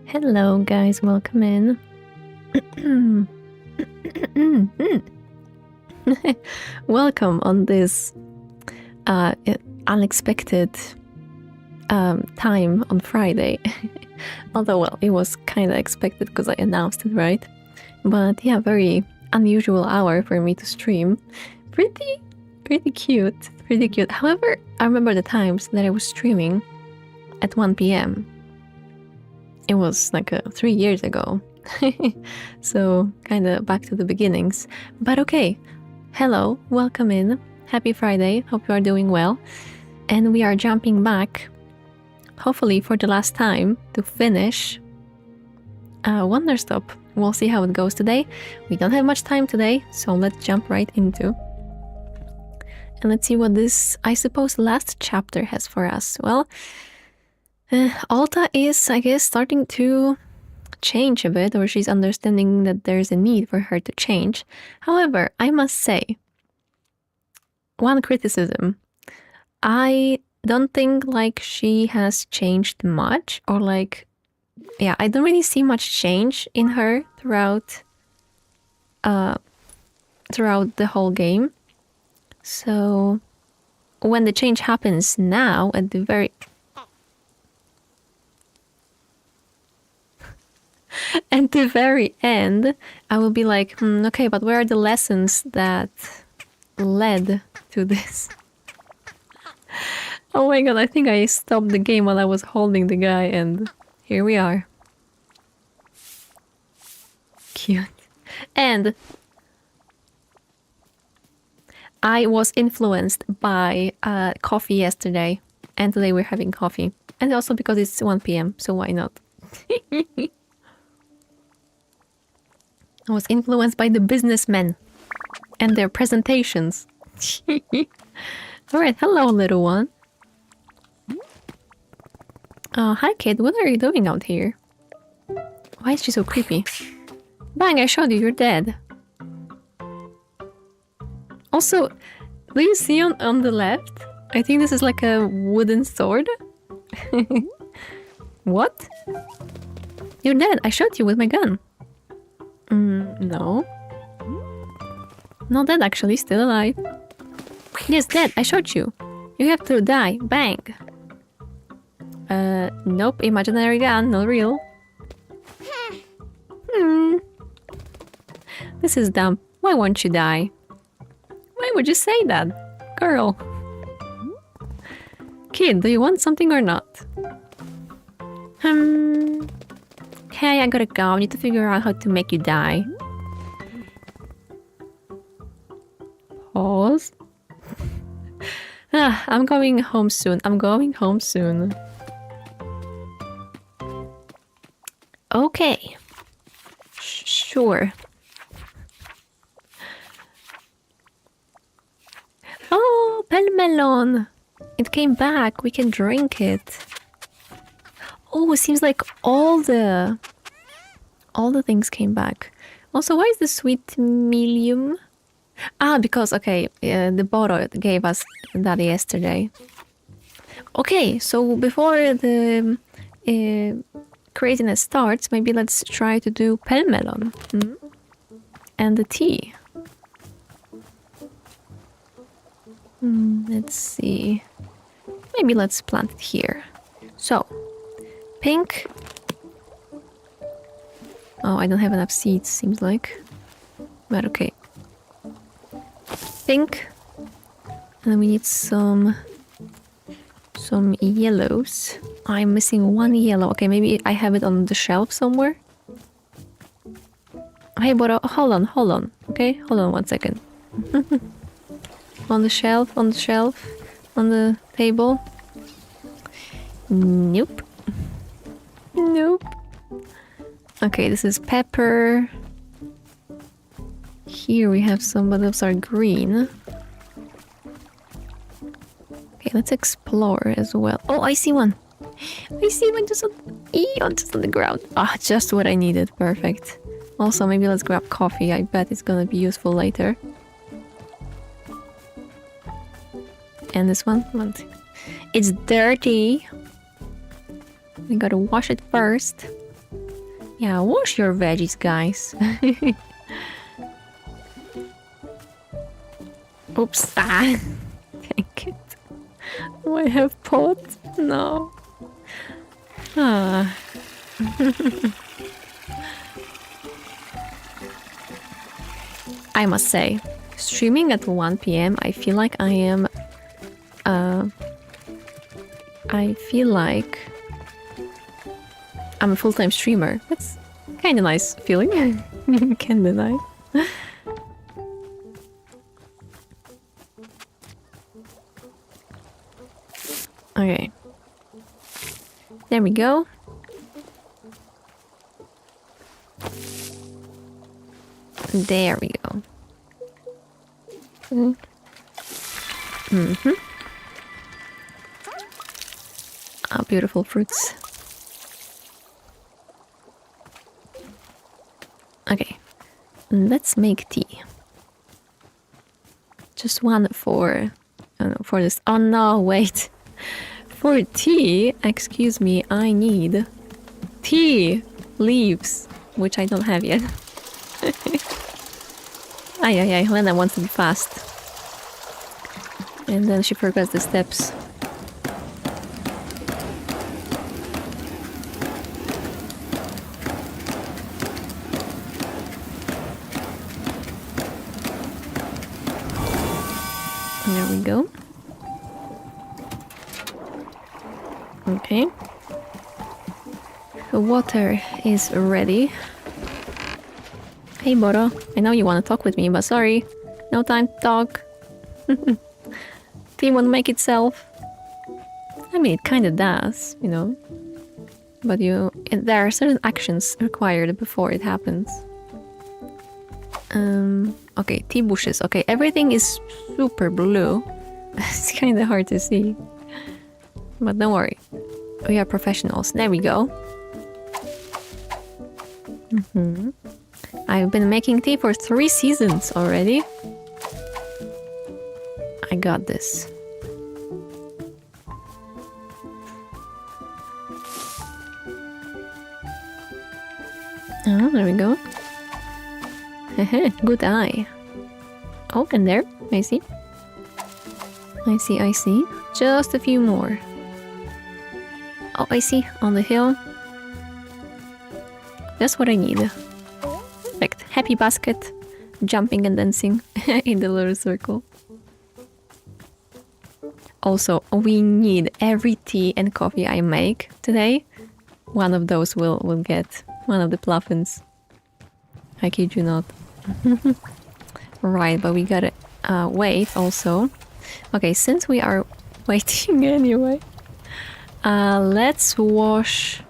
Hello guys, welcome in. Welcome on this unexpected time on Friday. Although, well, it was kind of expected because I announced it, right? But yeah, very unusual hour for me to stream. Pretty cute, pretty cute. However, I remember the times that I was streaming at 1 p.m. It was like 3 years ago. So kind of back to the beginnings. But okay, hello, welcome in. Happy Friday, hope you are doing well. And we are jumping back, hopefully for the last time, to finish Wanderstop. We'll see how it goes today. We don't have much time today, so let's jump right into. And let's see what this, I suppose, last chapter has for us. Well, Alta is, I guess, starting to change a bit, or she's understanding that there's a need for her to change. However, I must say, one criticism, I don't think like she has changed much, or like, yeah, I don't really see much change in her throughout the whole game. So when the change happens now at the very end, I will be like, okay, but where are the lessons that led to this? Oh my god, I think I stopped the game while I was holding the guy, and here we are. Cute. And I was influenced by coffee yesterday, and today we're having coffee. And also because it's 1 p.m, so why not? I was influenced by the businessmen and their presentations. Alright, hello little one. Hi kid, what are you doing out here? Why is she so creepy? Bang, I showed you, you're dead. Also, do you see on the left? I think this is like a wooden sword. What? You're dead, I shot you with my gun. No. Not dead, actually, still alive. Yes, dead, I shot you. You have to die, bang. Nope, imaginary gun, not real. This is dumb. Why won't you die? Why would you say that? Girl. Kid, do you want something or not? Okay, I gotta go. I need to figure out how to make you die. Pause. I'm going home soon. Okay. Sure. Oh, melon. It came back. We can drink it. Oh, it seems like all the things came back. Also, why is the sweet medium? Ah, because, okay, the Boro gave us that yesterday. Okay, so before the craziness starts, maybe let's try to do pelmelon. And the tea. Let's see. Maybe let's plant it here. So, pink. Oh, I don't have enough seeds, seems like. But okay. Pink. And then we need some yellows. I'm missing one yellow. Okay, maybe I have it on the shelf somewhere. Hey, but hold on. Okay, hold on 1 second. On the shelf, on the table. Nope. Okay, this is pepper. Here we have some, but those are green. Okay, let's explore as well. Oh, I see one. Just on the ground. Ah, just what I needed. Perfect. Also, maybe let's grab coffee. I bet it's gonna be useful later. And this one. It's dirty. We gotta wash it first. Yeah, wash your veggies, guys. Oops. Ah. Dang it. Do I have pot? No. Ah. I must say, streaming at 1 p.m. I feel like I am... I feel like I'm a full-time streamer. That's kind of nice feeling. Can't deny. Okay. There we go. There we go. Mm-hmm. Ah, beautiful fruits. Okay. Let's make tea. Just one for... I don't know, for this... Oh no, wait. For tea, excuse me, I need tea leaves, which I don't have yet. Ay, Lena wants to be fast. And then she forgets the steps. There we go. Okay. The water is ready. Hey Boro, I know you want to talk with me, but sorry. No time to talk. Tea won't make itself. I mean, it kinda does, you know. But there are certain actions required before it happens. Okay, tea bushes. Okay, everything is super blue. It's kinda hard to see. But don't worry. We are professionals. There we go. I've been making tea for 3 seasons already. I got this. Oh, there we go. Good eye. Oh, and there. I see. I see. Just a few more. Oh, I see. On the hill. That's what I need. Perfect. Happy basket. Jumping and dancing in the little circle. Also, we need every tea and coffee I make today. One of those will get one of the pluffins. I kid you not. Right, but we gotta wait also. Okay, since we are waiting anyway, let's wash.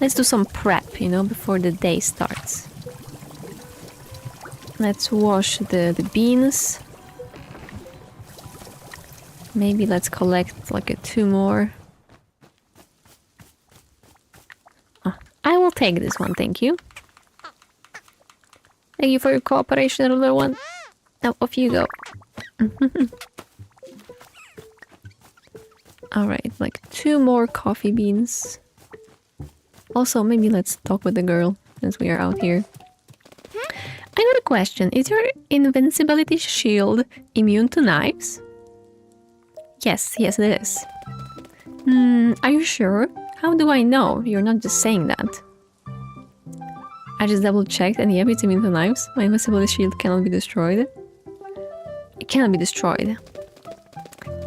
Let's do some prep, you know, before the day starts. Let's wash the beans. Maybe let's collect like 2 more. Oh, I will take this one, thank you. Thank you for your cooperation, little one. Now off you go. Alright, like 2 more coffee beans. Also, maybe let's talk with the girl since we are out here. I got a question. Is your invincibility shield immune to knives? Yes, it is. Are you sure? How do I know? You're not just saying that. I just double checked and yep, it's immune to knives. My invincibility shield cannot be destroyed. It cannot be destroyed.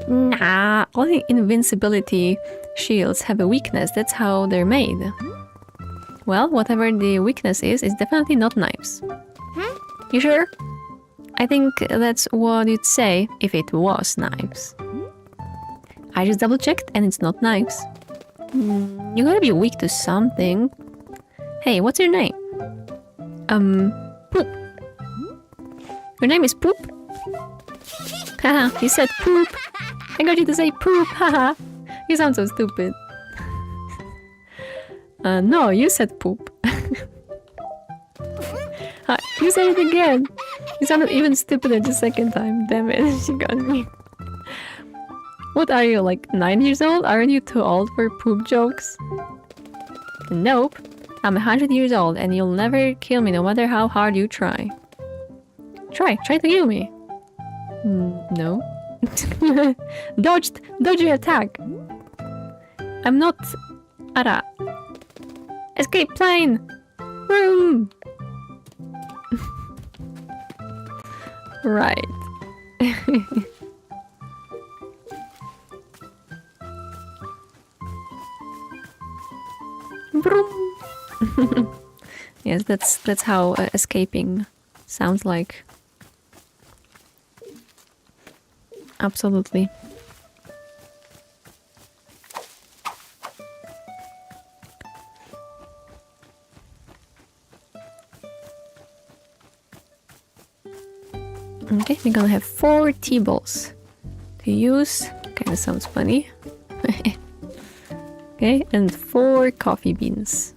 Nah, all the invincibility shields have a weakness. That's how they're made. Well, whatever the weakness is, it's definitely not knives. You sure? I think that's what you'd say if it was knives. I just double checked and it's not knives. You gotta be weak to something. Hey, what's your name? Poop. Your name is Poop? Haha, you said poop. I got you to say poop, haha. You sound so stupid. No, you said poop. You said it again. You sounded even stupider the second time. Damn it, she got me. What are you, like 9 years old? Aren't you too old for poop jokes? Nope. I'm 100 years old and you'll never kill me no matter how hard you try. Try to kill me. No. Dodge your attack. I'm not Ara. Escape plane. Vroom. Right. Vroom. Yes, that's how escaping sounds like. Absolutely. Okay, we're gonna have 4 tea balls to use. Kinda sounds funny. Okay, and 4 coffee beans.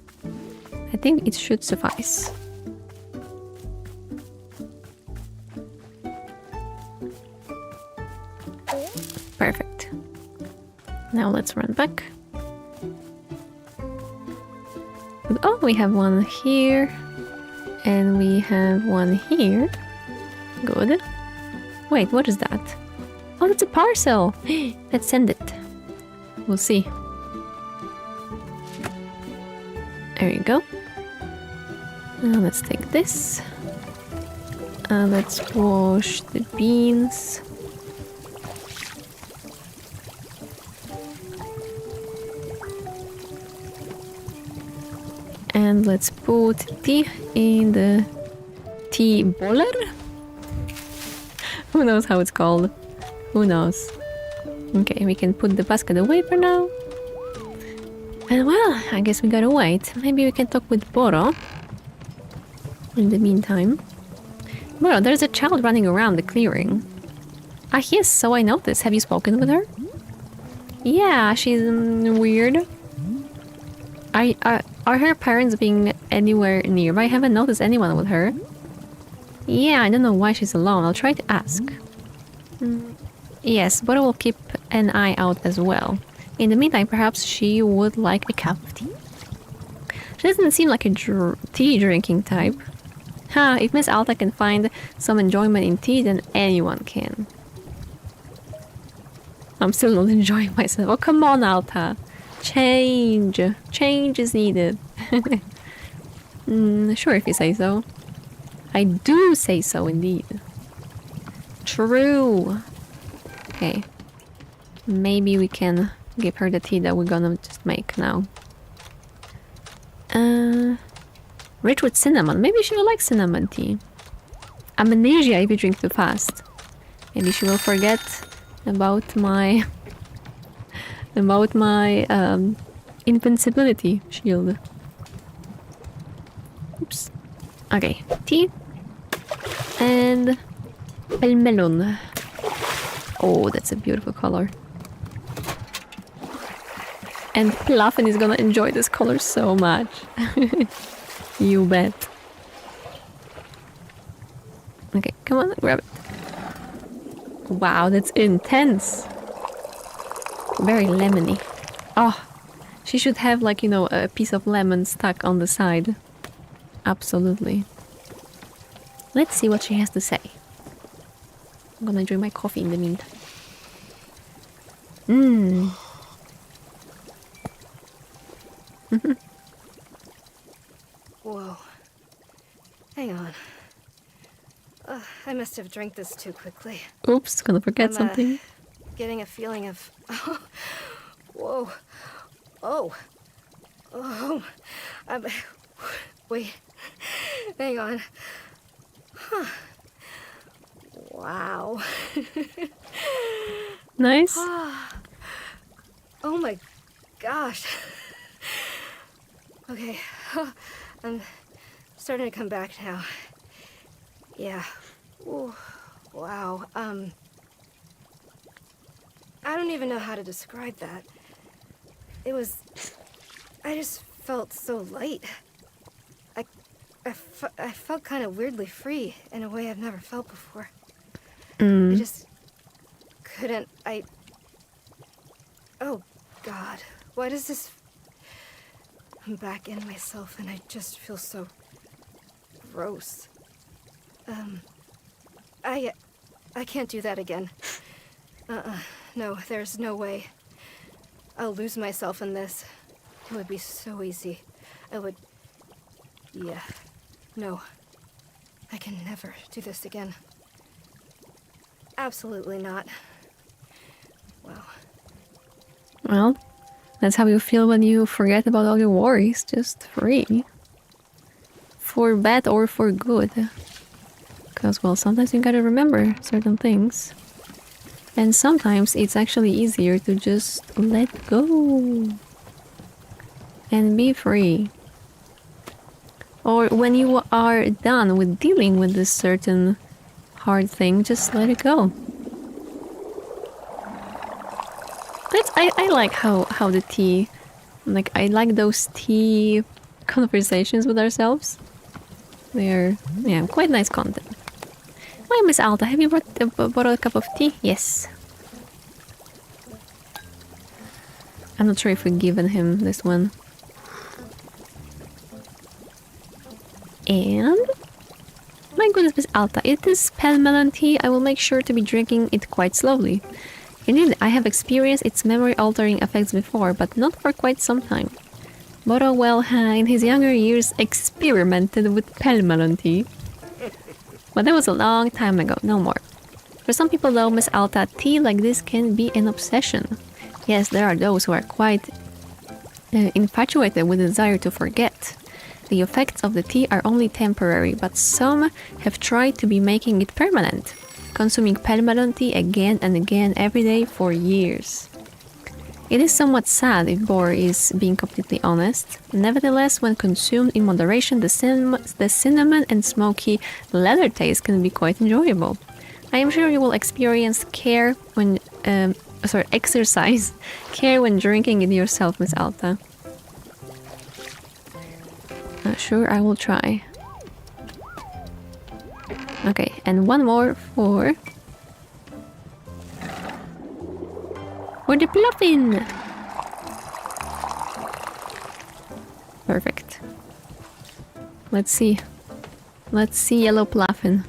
I think it should suffice. Perfect. Now let's run back. Oh, we have one here. And we have one here. Good. Wait, what is that? Oh, that's a parcel! Let's send it. We'll see. There you go. Let's take this. Let's wash the beans. And let's put tea in the tea boiler. Who knows how it's called? Who knows? Okay, we can put the basket away for now. And well, I guess we gotta wait. Maybe we can talk with Boro. In the meantime. Boro, there's a child running around the clearing. Ah, yes, so I noticed. Have you spoken with her? Yeah, she's weird. Are her parents being anywhere nearby? I haven't noticed anyone with her. Yeah, I don't know why she's alone. I'll try to ask. Yes, but I will keep an eye out as well. In the meantime, perhaps she would like a cup of tea. She doesn't seem like a tea drinking type. Ha, if Miss Alta can find some enjoyment in tea, then anyone can. I'm still not enjoying myself. Oh, come on, Alta. Change. Change is needed. Sure, if you say so. I do say so, indeed. True. Okay. Maybe we can give her the tea that we're gonna just make now. Rich with cinnamon. Maybe she will like cinnamon tea. Amnesia if you drink too fast. Maybe she will forget about my... invincibility shield. Oops. Okay, tea. And el melon. Oh, that's a beautiful color. And Pluffin is gonna enjoy this color so much. You bet. Okay, come on, grab it. Wow, that's intense. Very lemony. Oh, she should have, like, you know, a piece of lemon stuck on the side. Absolutely. Let's see what she has to say. I'm gonna enjoy my coffee in the meantime. Whoa. Hang on. I must have drank this too quickly. Oops, gonna forget something. Getting a feeling of... Whoa. Oh. Oh. Wait. Hang on. Huh. Wow. Nice. Oh my gosh. Okay. I'm starting to come back now. Yeah. Ooh. Wow. I don't even know how to describe that. It was... I just felt so light. I felt kind of weirdly free in a way I've never felt before. I just couldn't... Oh, God. Why does this... I'm back in myself and I just feel so gross. I can't do that again. No, there's no way. I'll lose myself in this. It would be so easy. Yeah. No. I can never do this again. Absolutely not. Wow. Well, that's how you feel when you forget about all your worries. Just free. For bad or for good. Because, well, sometimes you gotta remember certain things. And sometimes it's actually easier to just let go. And be free. Or when you are done with dealing with this certain hard thing, just let it go. I like how the tea, like I like those tea conversations with ourselves. They're, yeah, quite nice content. Why, Miss Alta, have you brought a cup of tea? Yes. I'm not sure if we've given him this one. And my goodness, Miss Alta, it is pale melon tea. I will make sure to be drinking it quite slowly. Indeed, I have experienced its memory-altering effects before, but not for quite some time. Borrowell, in his younger years, experimented with pale melon tea. But that was a long time ago, no more. For some people though, Miss Alta, tea like this can be an obsession. Yes, there are those who are quite infatuated with the desire to forget. The effects of the tea are only temporary, but some have tried to be making it permanent, consuming pale melon tea again and again every day for years. It is somewhat sad if Bor is being completely honest. Nevertheless, when consumed in moderation, the cinnamon and smoky leather taste can be quite enjoyable. I am sure you will experience exercise care when drinking it yourself, Miss Alta. Sure, I will try. Okay, and one more for the Pluffin! Perfect. Let's see. Let's see yellow Pluffin.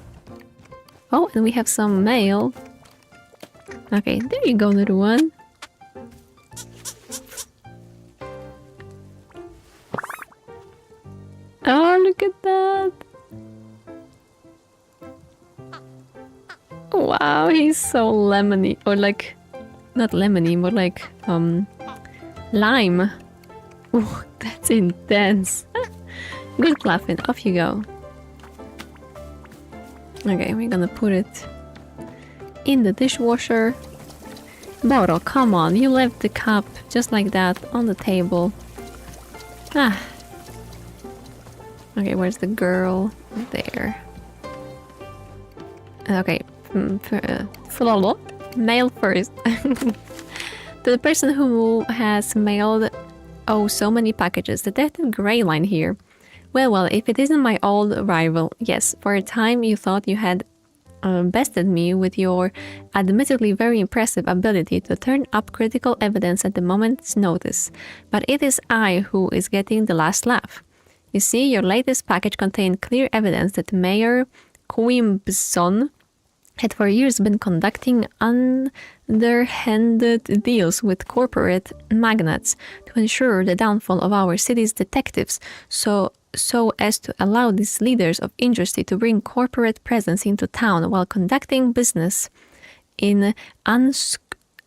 Oh, and we have some mail. Okay, there you go, little one. Oh, look at that! Wow, he's so lemony. Or like, not lemony, but like, lime. Oh, that's intense. Good, Pluffin, off you go. Okay, we're gonna put it in the dishwasher. Boro, come on, you left the cup just like that on the table. Ah. Okay, where's the girl? There. Okay, mail first. To the person who has mailed so many packages, Detective Greyline here. Well, if it isn't my old rival, yes, for a time you thought you had bested me with your admittedly very impressive ability to turn up critical evidence at the moment's notice. But it is I who is getting the last laugh. You see, your latest package contained clear evidence that Mayor Quimbson had for years been conducting underhanded deals with corporate magnates to ensure the downfall of our city's detectives, so as to allow these leaders of industry to bring corporate presence into town while conducting business in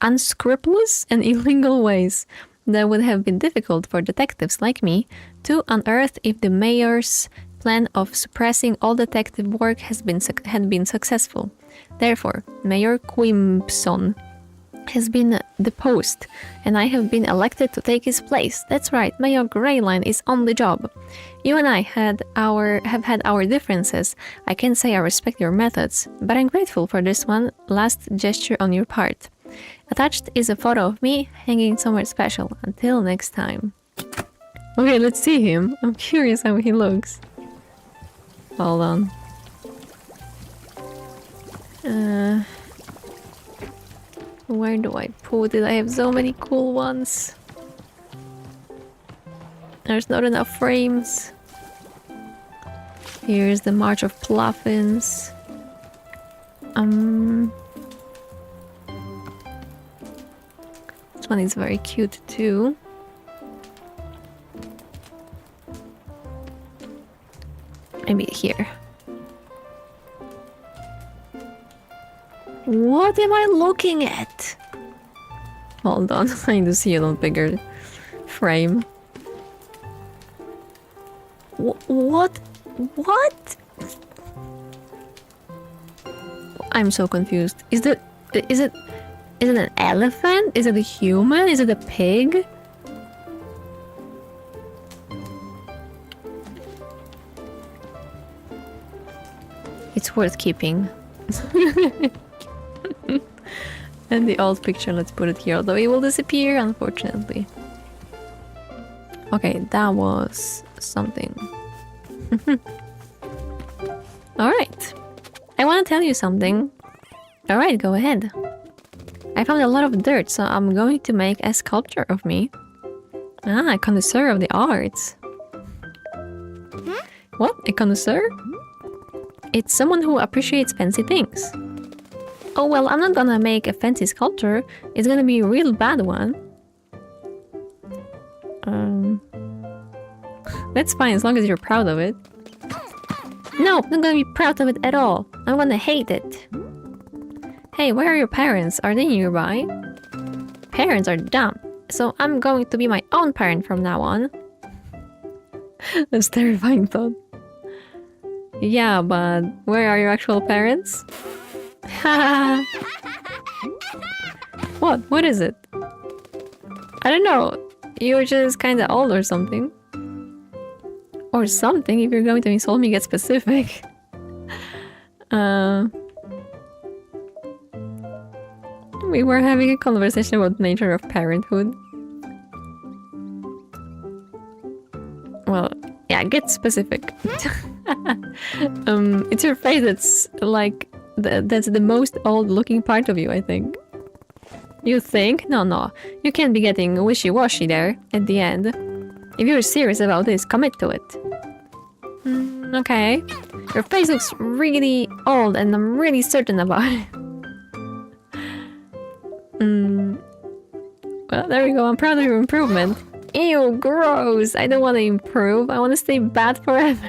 unscrupulous and illegal ways that would have been difficult for detectives like me to unearth if the mayor's plan of suppressing all detective work had been successful. Therefore, Mayor Quimbson has been deposed, and I have been elected to take his place. That's right, Mayor Greyline is on the job. You and I have had our differences. I can't say I respect your methods, but I'm grateful for this one last gesture on your part. Attached is a photo of me hanging somewhere special. Until next time. Okay, let's see him. I'm curious how he looks. Hold on. Where do I put it? I have so many cool ones. There's not enough frames. Here's the March of Pluffins. This one is very cute too. Maybe here. What am I looking at? Hold on, I need to see it on bigger frame. What? What? I'm so confused. Is it an elephant? Is it a human? Is it a pig? It's worth keeping. And the old picture, let's put it here, although it will disappear, unfortunately. Okay, that was something. Alright. I want to tell you something. Alright, go ahead. I found a lot of dirt, so I'm going to make a sculpture of me. Ah, a connoisseur of the arts. What? A connoisseur? It's someone who appreciates fancy things. Oh well, I'm not gonna make a fancy sculpture. It's gonna be a real bad one. That's fine as long as you're proud of it. No, I'm not gonna be proud of it at all. I'm gonna hate it. Hey, where are your parents? Are they nearby? Parents are dumb, so I'm going to be my own parent from now on. That's a terrifying thought. Yeah, but where are your actual parents? What? What is it? I don't know. You're just kinda old or something. Or something, if you're going to insult me, get specific. We were having a conversation about the nature of parenthood. Well, yeah, get specific. It's your face that's like... that's the most old-looking part of you, I think. You think? No. You can't be getting wishy-washy there, at the end. If you're serious about this, commit to it. Okay. Your face looks really old, and I'm really certain about it. Well, there we go. I'm proud of your improvement. Ew, gross. I don't want to improve. I want to stay bad forever.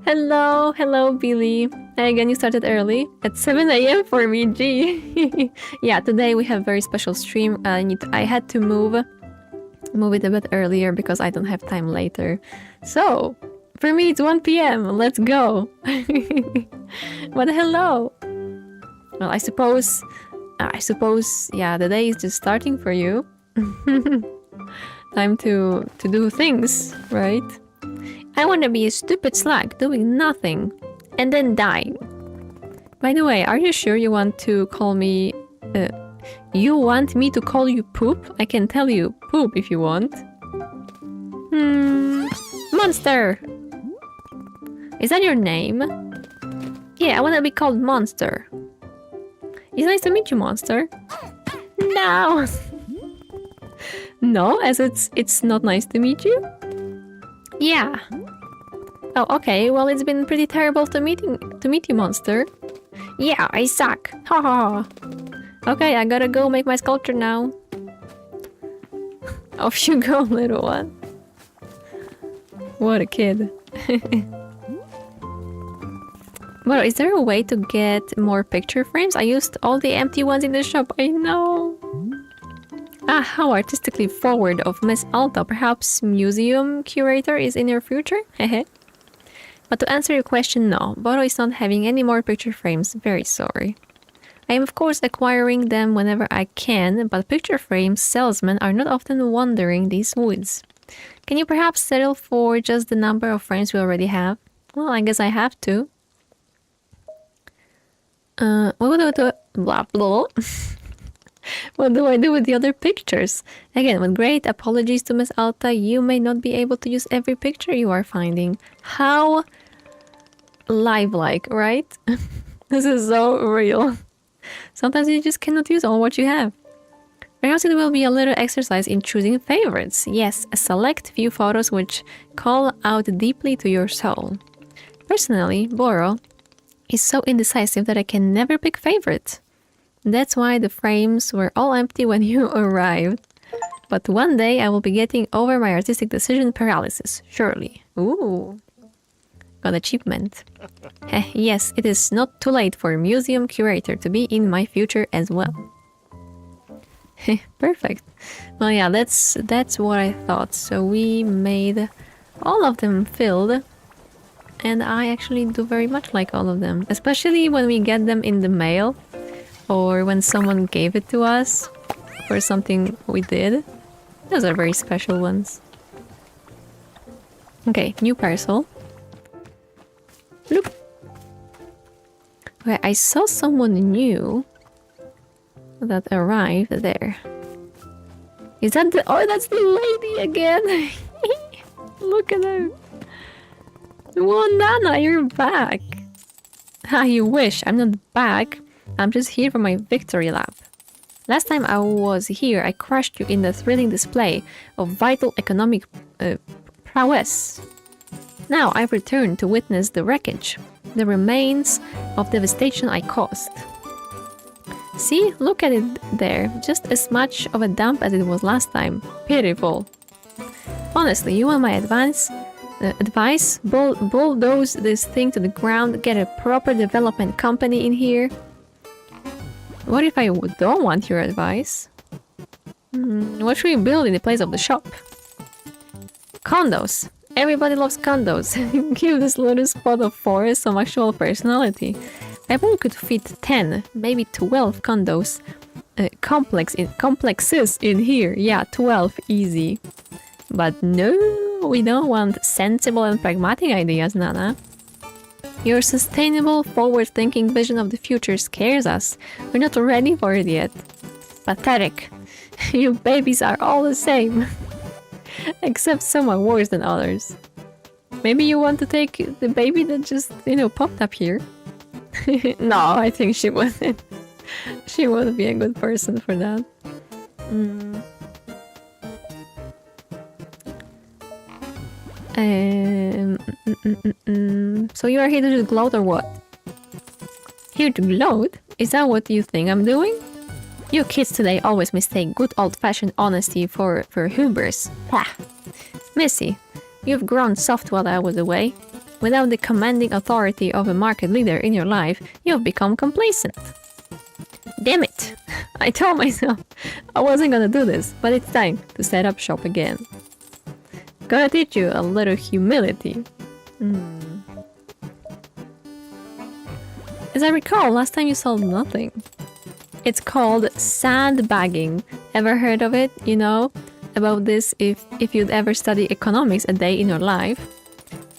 Hello, Billy. Hey, again, you started early. At 7 AM for me, gee. Yeah, today we have a very special stream. I had to move it a bit earlier because I don't have time later. So, for me it's 1 PM. Let's go. But hello. Well, I suppose, yeah, the day is just starting for you. Time to do things, right? I want to be a stupid slag doing nothing and then dying. By the way, are you sure you want to call me... you want me to call you Poop? I can tell you Poop if you want. Monster! Is that your name? Yeah, I want to be called Monster. It's nice to meet you, Monster. No! No, as it's not nice to meet you? Yeah. Oh, okay. Well, it's been pretty terrible to meet you, Monster. Yeah, I suck. Ha ha. Okay, I gotta go make my sculpture now. Off you go, little one. What a kid. Well, is there a way to get more picture frames? I used all the empty ones in the shop. I know. Ah, how artistically forward of Miss Alta. Perhaps museum curator is in your future? Hehe. But to answer your question, no. Boro is not having any more picture frames. Very sorry. I am of course acquiring them whenever I can, but picture frame salesmen are not often wandering these woods. Can you perhaps settle for just the number of frames we already have? Well, I guess I have to. What do blah blah. What do I do with the other pictures? Again, with great apologies to Miss Alta, you may not be able to use every picture you are finding. How lifelike, right? This is so real. Sometimes you just cannot use all what you have. Perhaps it will be a little exercise in choosing favorites. Yes, a select few photos which call out deeply to your soul. Personally, Boro is so indecisive that I can never pick favorites. That's why the frames were all empty when you arrived. But one day I will be getting over my artistic decision paralysis, surely. Ooh. Got achievement. Yes, it is not too late for a museum curator to be in my future as well. Perfect. Well, yeah, that's what I thought. So we made all of them filled. And I actually do very much like all of them. Especially when we get them in the mail. Or when someone gave it to us. For something we did. Those are very special ones. Okay, new parcel. Look. Okay, I saw someone new that arrived there. Is that the... Oh, that's the lady again! Look at her. Well, Nana, you're back. Ah, you wish. I'm not back. I'm just here for my victory lap. Last time I was here, I crushed you in the thrilling display of vital economic prowess. Now I've returned to witness the wreckage, the remains of devastation I caused. See, look at it there, just as much of a dump as it was last time. Pitiful. Honestly, you want my advice? Bulldoze this thing to the ground, get a proper development company in here. What if I don't want your advice? What should we build in the place of the shop? Condos. Everybody loves condos. Give this little spot of forest some actual personality. I bet we could fit 10, maybe 12 condos. Complexes in here. Yeah, 12, easy. But no, we don't want sensible and pragmatic ideas, Nana. Your sustainable, forward-thinking vision of the future scares us. We're not ready for it yet. Pathetic. You babies are all the same. Except some are worse than others. Maybe you want to take the baby that just, popped up here? No, I think she wouldn't. She wouldn't be a good person for that. So you are here to gloat or what? Here to gloat? Is that what you think I'm doing? You kids today always mistake good old-fashioned honesty for hubris. Pah! Missy, you've grown soft while I was away. Without the commanding authority of a market leader in your life, you've become complacent. Damn it! I told myself I wasn't gonna do this, but it's time to set up shop again. Gotta teach you a little humility. As I recall, last time you sold nothing. It's called sandbagging. Ever heard of it? About this if you'd ever study economics a day in your life.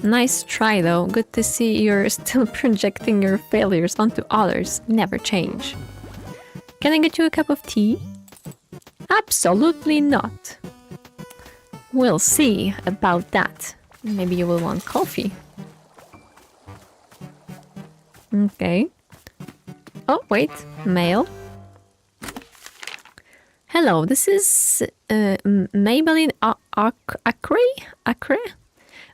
Nice try though. Good to see you're still projecting your failures onto others. Never change. Can I get you a cup of tea? Absolutely not. We'll see about that. Maybe you will want coffee. Okay. Oh, wait. Mail. Hello, this is Maybelline Acre?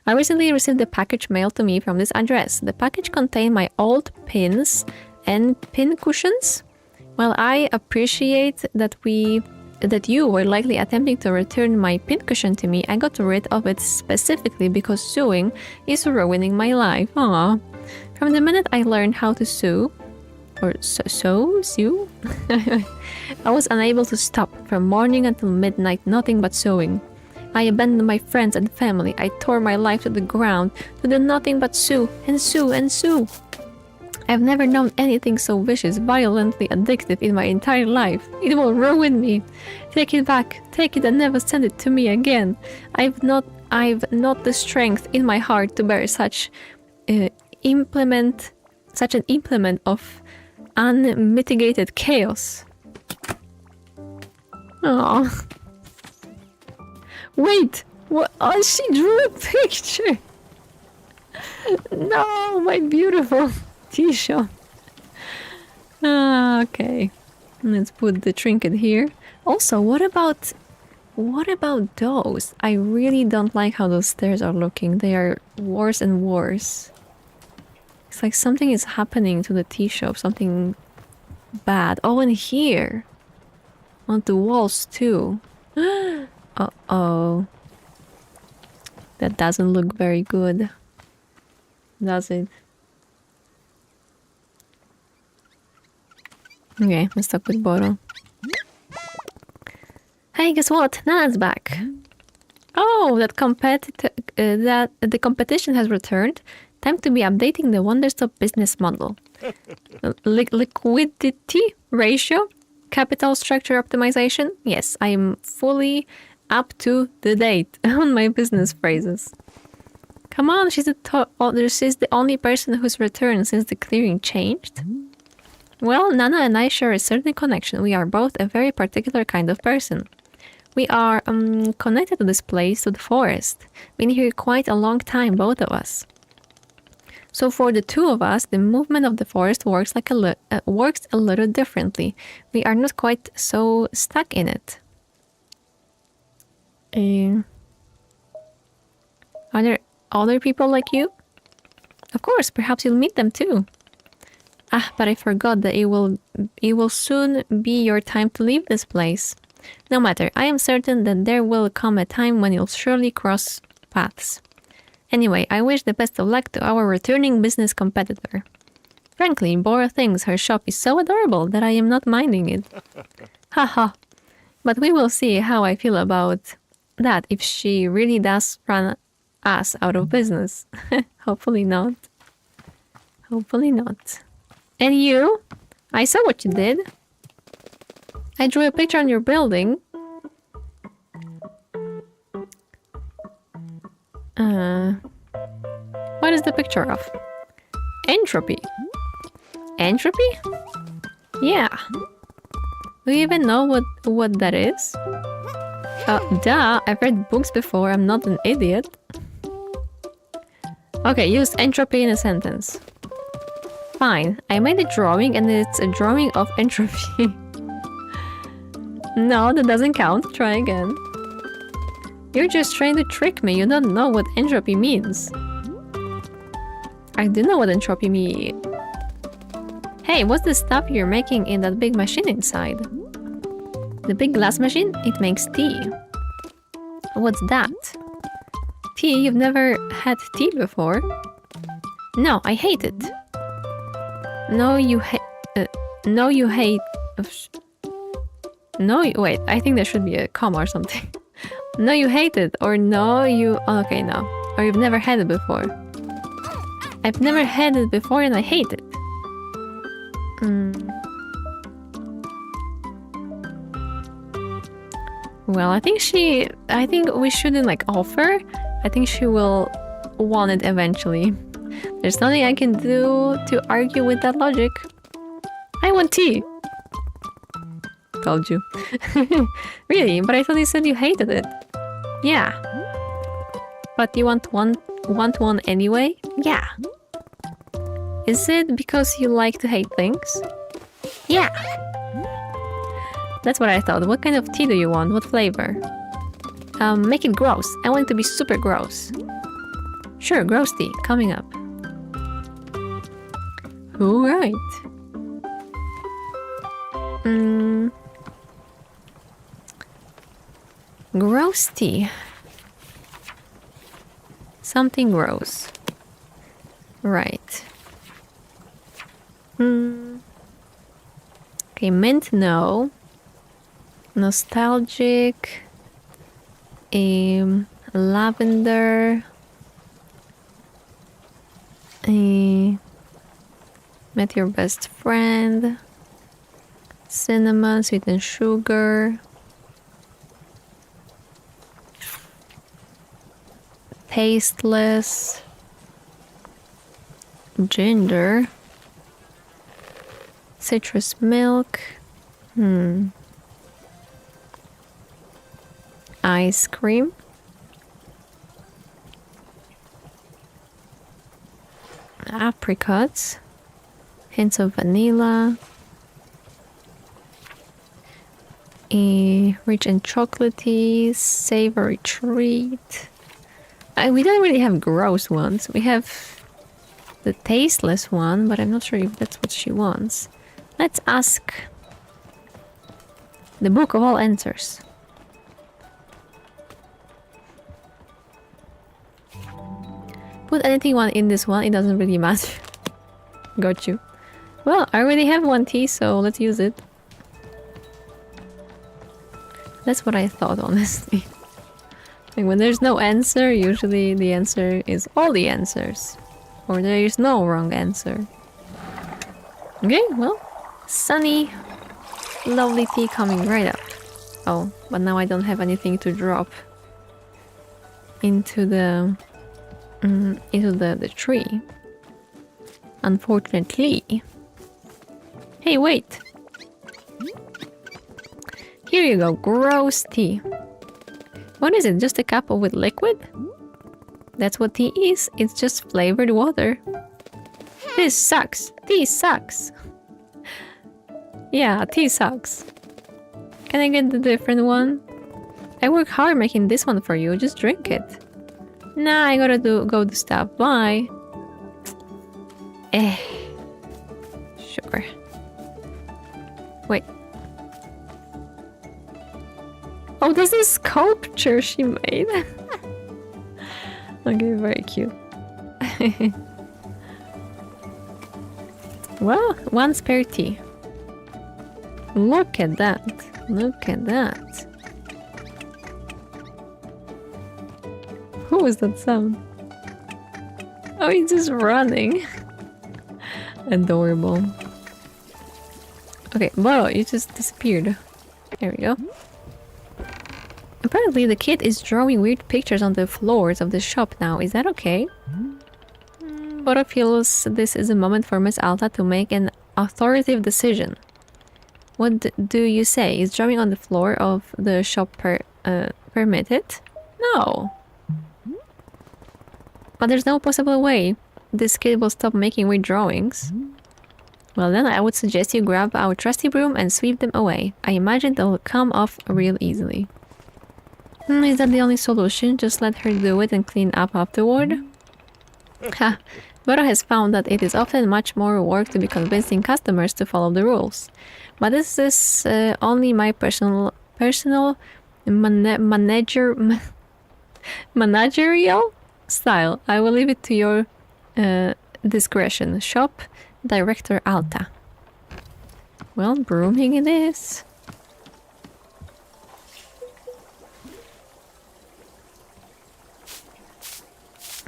I recently received a package mailed to me from this address. The package contained my old pins and pin cushions. While I appreciate that you were likely attempting to return my pincushion to me, I got rid of it specifically because sewing is ruining my life. Aww. From the minute I learned how to sew, I was unable to stop. From morning until midnight, nothing but sewing. I abandoned my friends and family. I tore my life to the ground to do nothing but sew and sew and sew. I've never known anything so vicious, violently addictive in my entire life. It will ruin me. Take it back. Take it and never send it to me again. I've not the strength in my heart to bear such an implement of unmitigated chaos. Oh. Wait. What? Oh, she drew a picture. No, my beautiful T-shirt. Okay. Let's put the trinket here. Also, what about those? I really don't like how those stairs are looking. They are worse and worse. It's like something is happening to the tea shop, something bad. Oh, and here. On the walls too. Uh-oh. That doesn't look very good. Does it? Okay, let's talk with Boro. Hey, guess what? Nana's back. Oh, that the competition has returned. Time to be updating the Wanderstop business model. Liquidity ratio, capital structure optimization. Yes, I am fully up to the date on my business phrases. Come on, she's the only person who's returned since the clearing changed. Well, Nana and I share a certain connection. We are both a very particular kind of person. We are connected to this place, to the forest. Been here quite a long time, both of us. So for the two of us, the movement of the forest works works a little differently. We are not quite so stuck in it. Are there other people like you? Of course, perhaps you'll meet them too. Ah, but I forgot that it will soon be your time to leave this place. No matter, I am certain that there will come a time when you'll surely cross paths. Anyway, I wish the best of luck to our returning business competitor. Frankly, Bora thinks her shop is so adorable that I am not minding it. Haha. But we will see how I feel about that if she really does run us out of business. Hopefully not. Hopefully not. And you? I saw what you did. I drew a picture on your building. What is the picture of? Entropy. Entropy? Yeah. Do you even know what that is? Duh, I've read books before, I'm not an idiot. Okay, use entropy in a sentence. Fine, I made a drawing and it's a drawing of entropy. No, that doesn't count. Try again. You're just trying to trick me. You don't know what entropy means. I do know what entropy means. Hey, what's the stuff you're making in that big machine inside? The big glass machine? It makes tea. What's that? Tea? You've never had tea before? No, I hate it. No, you hate... no, you hate... No, wait, I think there should be a comma or something. No, you hate it. Or no, you... Oh, okay, no. Or you've never had it before. I've never had it before and I hate it. Well, I think we shouldn't like offer. I think she will want it eventually. There's nothing I can do to argue with that logic. I want tea. Told you. Really? But I thought you said you hated it. Yeah. But you want one anyway? Yeah. Is it because you like to hate things? Yeah. That's what I thought. What kind of tea do you want? What flavor? Make it gross. I want it to be super gross. Sure, gross tea. Coming up. Alright. Gross tea. Something gross. Right. Okay, mint, no. Nostalgic. Lavender. Met your best friend. Cinnamon, sweet and sugar. Tasteless. Ginger. Citrus milk. Ice cream. Apricots. Hints of vanilla. Rich and chocolatey, savory treat. We don't really have gross ones. We have the tasteless one, but I'm not sure if that's what she wants. Let's ask the book of all answers. Put anything one in this one, it doesn't really matter. Got you. Well, I already have one tea, so let's use it. That's what I thought, honestly. Like when there's no answer, usually the answer is all the answers. Or there is no wrong answer. Okay, well, sunny, lovely tea coming right up. Oh, but now I don't have anything to drop into the tree. Unfortunately. Hey, wait. Here you go, gross tea. What is it? Just a cup with liquid? That's what tea is. It's just flavored water. This sucks. Tea sucks. Yeah, tea sucks. Can I get the different one? I work hard making this one for you. Just drink it. Nah, I gotta go to stop. Bye. Sure. Wait. Oh, this is sculpture she made. Okay, very cute. Well, one spare tea. Look at that. Look at that. Who was that sound? Oh, he's just running. Adorable. Okay, whoa, you just disappeared. There we go. Apparently the kid is drawing weird pictures on the floors of the shop now. Is that okay? Boro feels this is a moment for Miss Alta to make an authoritative decision. What do you say? Is drawing on the floor of the shop permitted? No. But there's no possible way this kid will stop making weird drawings. Well then, I would suggest you grab our trusty broom and sweep them away. I imagine they'll come off real easily. Is that the only solution? Just let her do it and clean up afterward? Ha! Boro has found that it is often much more work to be convincing customers to follow the rules. But this is only my personal managerial style. I will leave it to your discretion. Shop Director Alta. Well, brooming it is.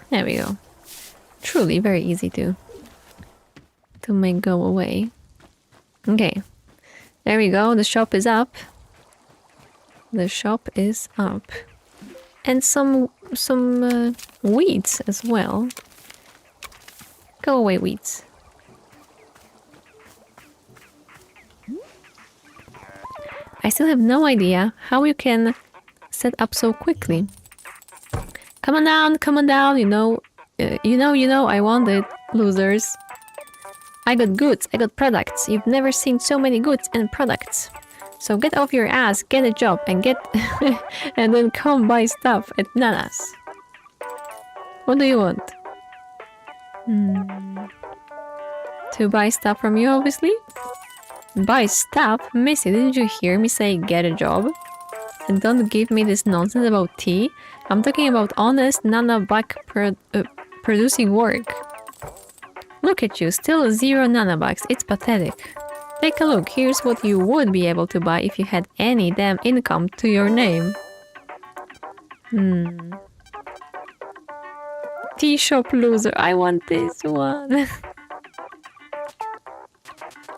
There we go. Truly very easy to make go away. Okay. There we go. The shop is up. The shop is up. And some weeds as well. Go away, weeds. I still have no idea how you can set up so quickly. Come on down, you know, I want it, losers. I got goods, I got products. You've never seen so many goods and products. So get off your ass, get a job, and and then come buy stuff at Nana's. What do you want? To buy stuff from you, obviously? Buy stuff? Missy, didn't you hear me say get a job? And don't give me this nonsense about tea. I'm talking about honest nanobuck producing work. Look at you, still 0 nanobucks. It's pathetic. Take a look. Here's what you would be able to buy if you had any damn income to your name. Tea shop loser. I want this one.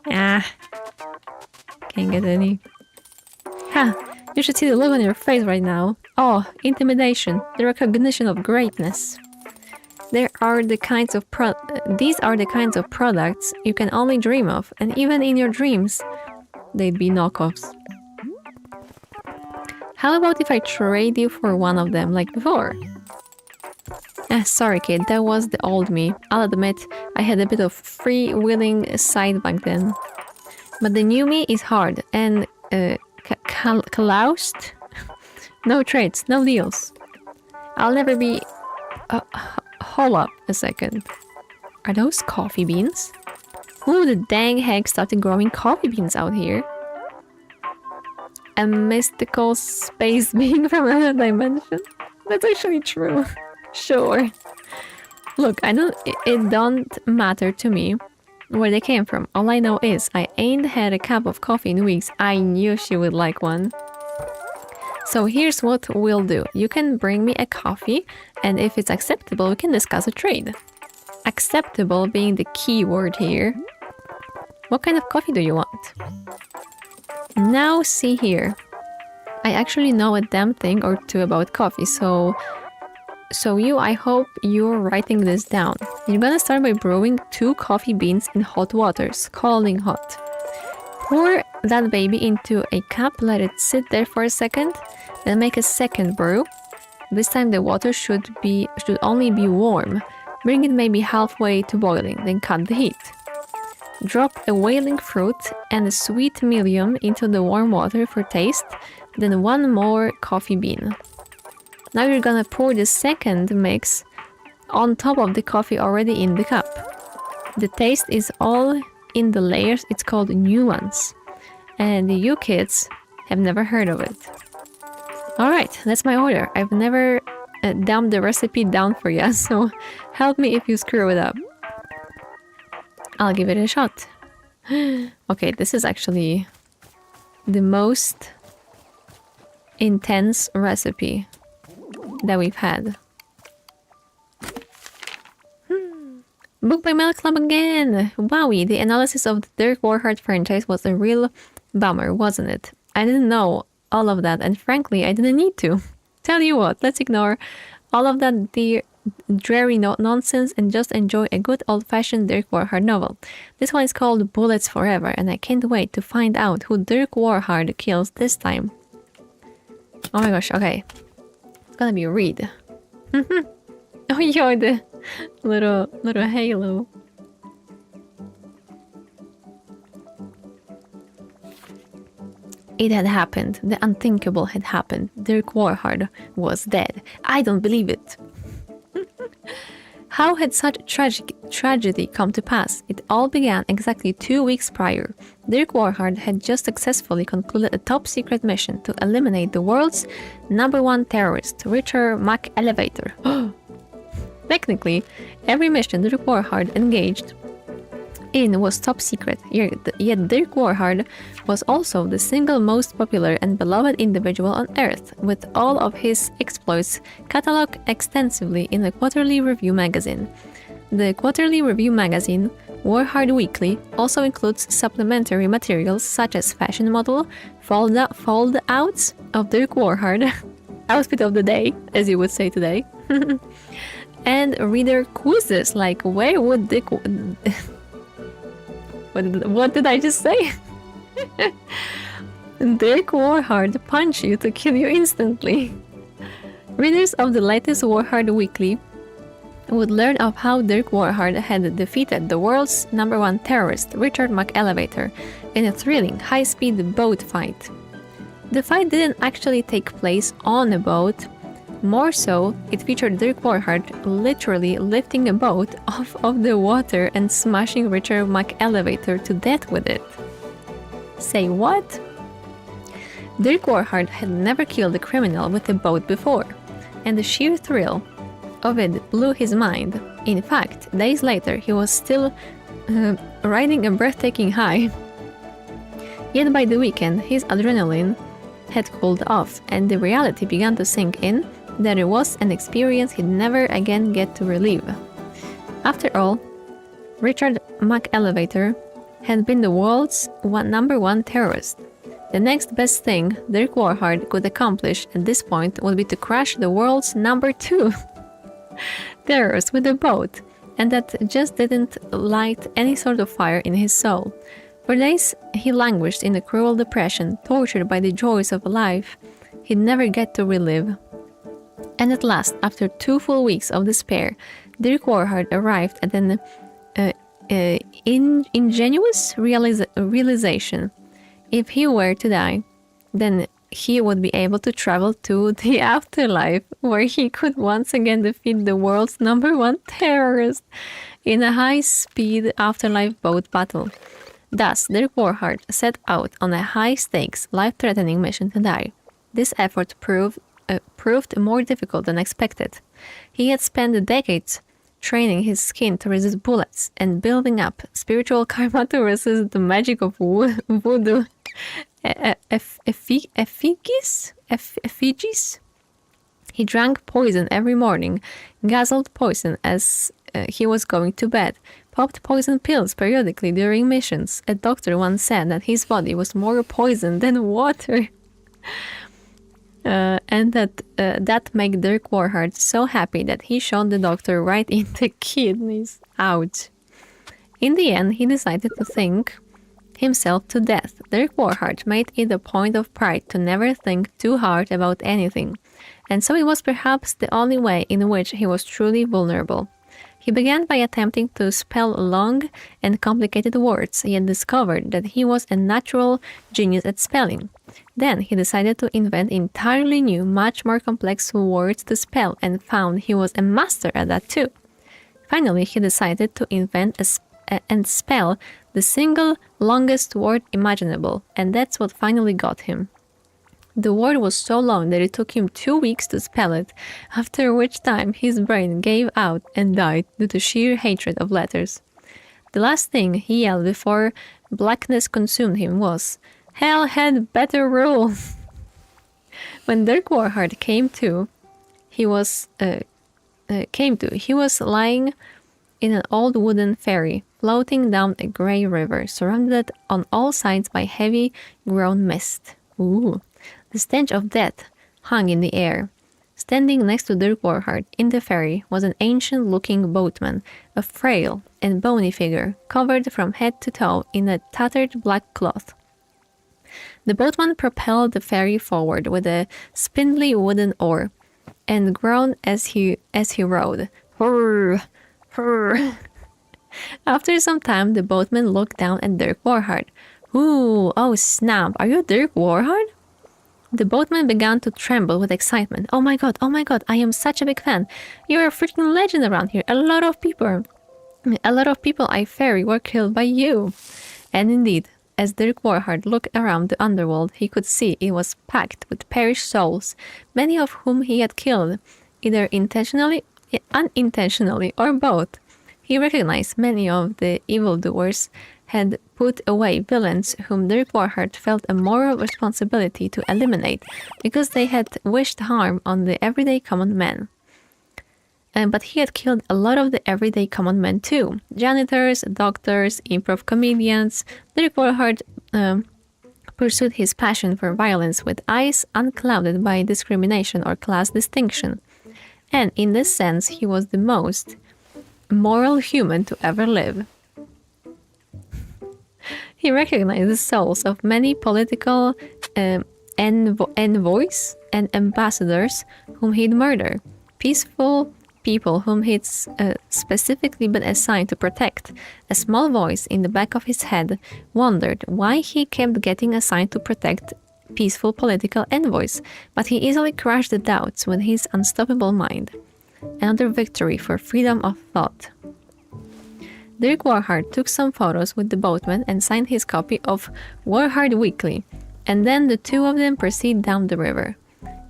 Can't get any. Ha! You should see the look on your face right now. Oh, intimidation. The recognition of greatness. These are the kinds of products you can only dream of, and even in your dreams, they'd be knockoffs. How about if I trade you for one of them, like before? Sorry kid, that was the old me. I'll admit, I had a bit of free-willing side back then. But the new me is hard and Cloused? No trades, no deals. I'll never be... hold up a second. Are those coffee beans? Who the dang heck started growing coffee beans out here? A mystical space being from another dimension? That's actually true. Sure. Look, it don't matter to me where they came from. All I know is I ain't had a cup of coffee in weeks. I knew she would like one. So here's what we'll do. You can bring me a coffee, and if it's acceptable, we can discuss a trade. Acceptable being the key word here. What kind of coffee do you want? Now see here. I actually know a damn thing or two about coffee, so I hope you're writing this down. You're gonna start by brewing 2 coffee beans in hot water, scalding hot. Pour that baby into a cup, let it sit there for a second, then make a second brew. This time the water should only be warm. Bring it maybe halfway to boiling, then cut the heat. Drop a wailing fruit and a sweet medium into the warm water for taste, then 1 more coffee bean. Now you're gonna pour the second mix on top of the coffee already in the cup. The taste is all in the layers, it's called nuance. And you kids have never heard of it. Alright, that's my order. I've never dumped the recipe down for you, so help me if you screw it up. I'll give it a shot. Okay, this is actually the most intense recipe that we've had. Book by Mail Club again! Wowie, the analysis of the Dirk Warhard franchise was a real bummer, wasn't it? I didn't know all of that, and frankly, I didn't need to. Tell you what, let's ignore all of that dreary nonsense and just enjoy a good old-fashioned Dirk Warhard novel. This one is called Bullets Forever, and I can't wait to find out who Dirk Warhard kills this time. Oh my gosh, okay. It's gonna be Reed. Oh, yo, the little halo. It had happened. The unthinkable had happened. Dirk Warhard was dead. I don't believe it. How had such tragedy come to pass? It all began exactly 2 weeks prior. Dirk Warhard had just successfully concluded a top-secret mission to eliminate the world's #1 terrorist, Richard McElevator. Technically, every mission Dirk Warhard engaged in was top secret, yet Dirk Warhard was also the single most popular and beloved individual on Earth, with all of his exploits catalogued extensively in the Quarterly Review magazine. The Quarterly Review magazine, Warhard Weekly, also includes supplementary materials such as fashion model, fold-outs of Dirk Warhard, outfit of the day, as you would say today, and reader quizzes like where would Dirk... What did I just say? Dirk Warhard punch you to kill you instantly. Readers of the latest Warhard Weekly would learn of how Dirk Warhard had defeated the world's #1 terrorist, Richard McElevator, in a thrilling, high-speed boat fight. The fight didn't actually take place on a boat. More so, it featured Dirk Warhard literally lifting a boat off of the water and smashing Richard McElevator to death with it. Say what? Dirk Warhard had never killed a criminal with a boat before, and the sheer thrill of it blew his mind. In fact, days later he was still riding a breathtaking high. Yet by the weekend, his adrenaline had cooled off, and the reality began to sink in that it was an experience he'd never again get to relive. After all, Richard McElevator had been the world's #1 terrorist. The next best thing Dirk Warhard could accomplish at this point would be to crash the world's #2 terrorist with a boat, and that just didn't light any sort of fire in his soul. For days, he languished in a cruel depression, tortured by the joys of a life he'd never get to relive. And at last, after 2 full weeks of despair, Dirk Warhard arrived at an ingenious realization. If he were to die, then he would be able to travel to the afterlife, where he could once again defeat the world's #1 terrorist in a high-speed afterlife boat battle. Thus, Dirk Warhart set out on a high-stakes, life-threatening mission to die. This effort proved more difficult than expected. He had spent decades training his skin to resist bullets and building up spiritual karma to resist the magic of voodoo. Effigies? He drank poison every morning, guzzled poison as he was going to bed, popped poison pills periodically during missions. A doctor once said that his body was more poison than water. And that made Dirk Warhart so happy that he shot the doctor right in the kidneys. Ouch. In the end, he decided to think himself to death. Dirk Warhart made it a point of pride to never think too hard about anything, and so it was perhaps the only way in which he was truly vulnerable. He began by attempting to spell long and complicated words, yet discovered that he was a natural genius at spelling. Then he decided to invent entirely new, much more complex words to spell, and found he was a master at that too. Finally, he decided to invent and spell the single longest word imaginable, and that's what finally got him. The word was so long that it took him 2 weeks to spell it, after which time his brain gave out and died due to sheer hatred of letters. The last thing he yelled before blackness consumed him was, "Hell had better rules!" When Dirk Warhart came to, he was lying in an old wooden ferry, floating down a grey river, surrounded on all sides by heavy grown mist. Ooh. The stench of death hung in the air. Standing next to Dirk Warhart in the ferry was an ancient-looking boatman, a frail and bony figure, covered from head to toe in a tattered black cloth. The boatman propelled the ferry forward with a spindly wooden oar, and groaned as he rowed. Hurr, hurr. After some time, the boatman looked down at Dirk Warhart. "Ooh, oh snap, are you Dirk Warhart?" The boatman began to tremble with excitement. Oh my god, I am such a big fan. You're a freaking legend around here. A lot of people I ferry were killed by you." And indeed, as Dirk Warhart looked around the underworld, he could see it was packed with perished souls, many of whom he had killed, either unintentionally, or both. He recognized many of the evildoers had put away villains whom Dirk Warhart felt a moral responsibility to eliminate because they had wished harm on the everyday common man. But he had killed a lot of the everyday common men too. Janitors, doctors, improv comedians. Dirk Warhart pursued his passion for violence with eyes unclouded by discrimination or class distinction. And in this sense, he was the most moral human to ever live. He recognized the souls of many political envoys and ambassadors whom he'd murdered, peaceful people whom he'd specifically been assigned to protect. A small voice in the back of his head wondered why he kept getting assigned to protect peaceful political envoys, but he easily crushed the doubts with his unstoppable mind. Another victory for freedom of thought. Dirk Warhart took some photos with the boatman and signed his copy of Warhart Weekly, and then the two of them proceeded down the river.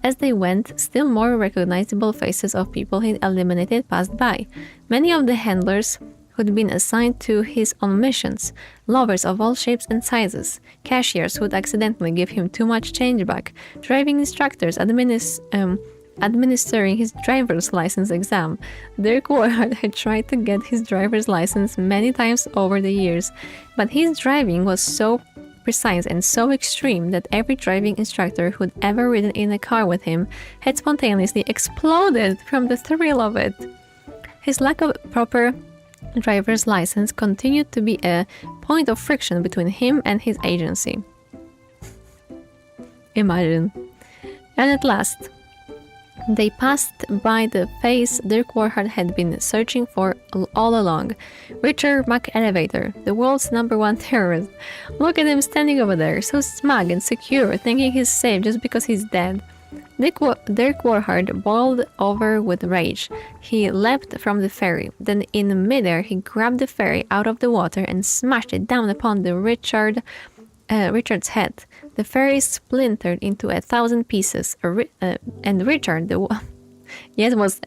As they went, still more recognizable faces of people he'd eliminated passed by. Many of the handlers who'd been assigned to his own missions, lovers of all shapes and sizes, cashiers who'd accidentally give him too much change back, driving instructors administering his driver's license exam. Dirk Warhart had tried to get his driver's license many times over the years, but his driving was so precise and so extreme that every driving instructor who'd ever ridden in a car with him had spontaneously exploded from the thrill of it. His lack of proper driver's license continued to be a point of friction between him and his agency. Imagine. And at last, They passed by the face Dirk Warhard had been searching for all along. Richard McElevator, the world's #1 terrorist. Look at him standing over there, so smug and secure, thinking he's safe just because he's dead. Dirk Warhard boiled over with rage. He leapt from the ferry. Then in midair he grabbed the ferry out of the water and smashed it down upon the Richard's head. The ferry splintered into 1,000 pieces, and Richard was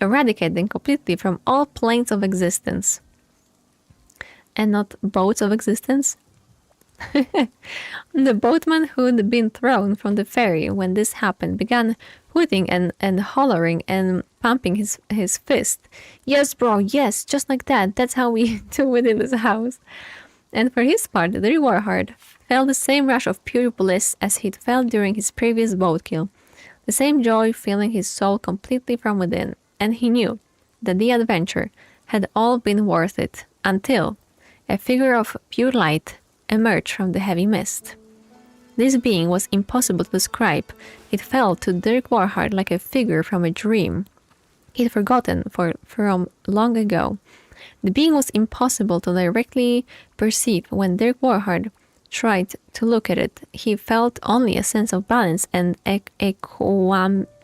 eradicated completely from all planes of existence. And not boats of existence? The boatman who'd been thrown from the ferry when this happened began hooting and hollering and pumping his fist. Yes, bro, yes, just like that. That's how we do it in this house. And for his part, Dirk Warhard felt the same rush of pure bliss as he'd felt during his previous boat kill. The same joy filling his soul completely from within. And he knew that the adventure had all been worth it until a figure of pure light emerged from the heavy mist. This being was impossible to describe. It felt to Dirk Warhard like a figure from a dream he'd forgotten from long ago. The being was impossible to directly perceive. When Dirk Warhard tried to look at it, he felt only a sense of balance and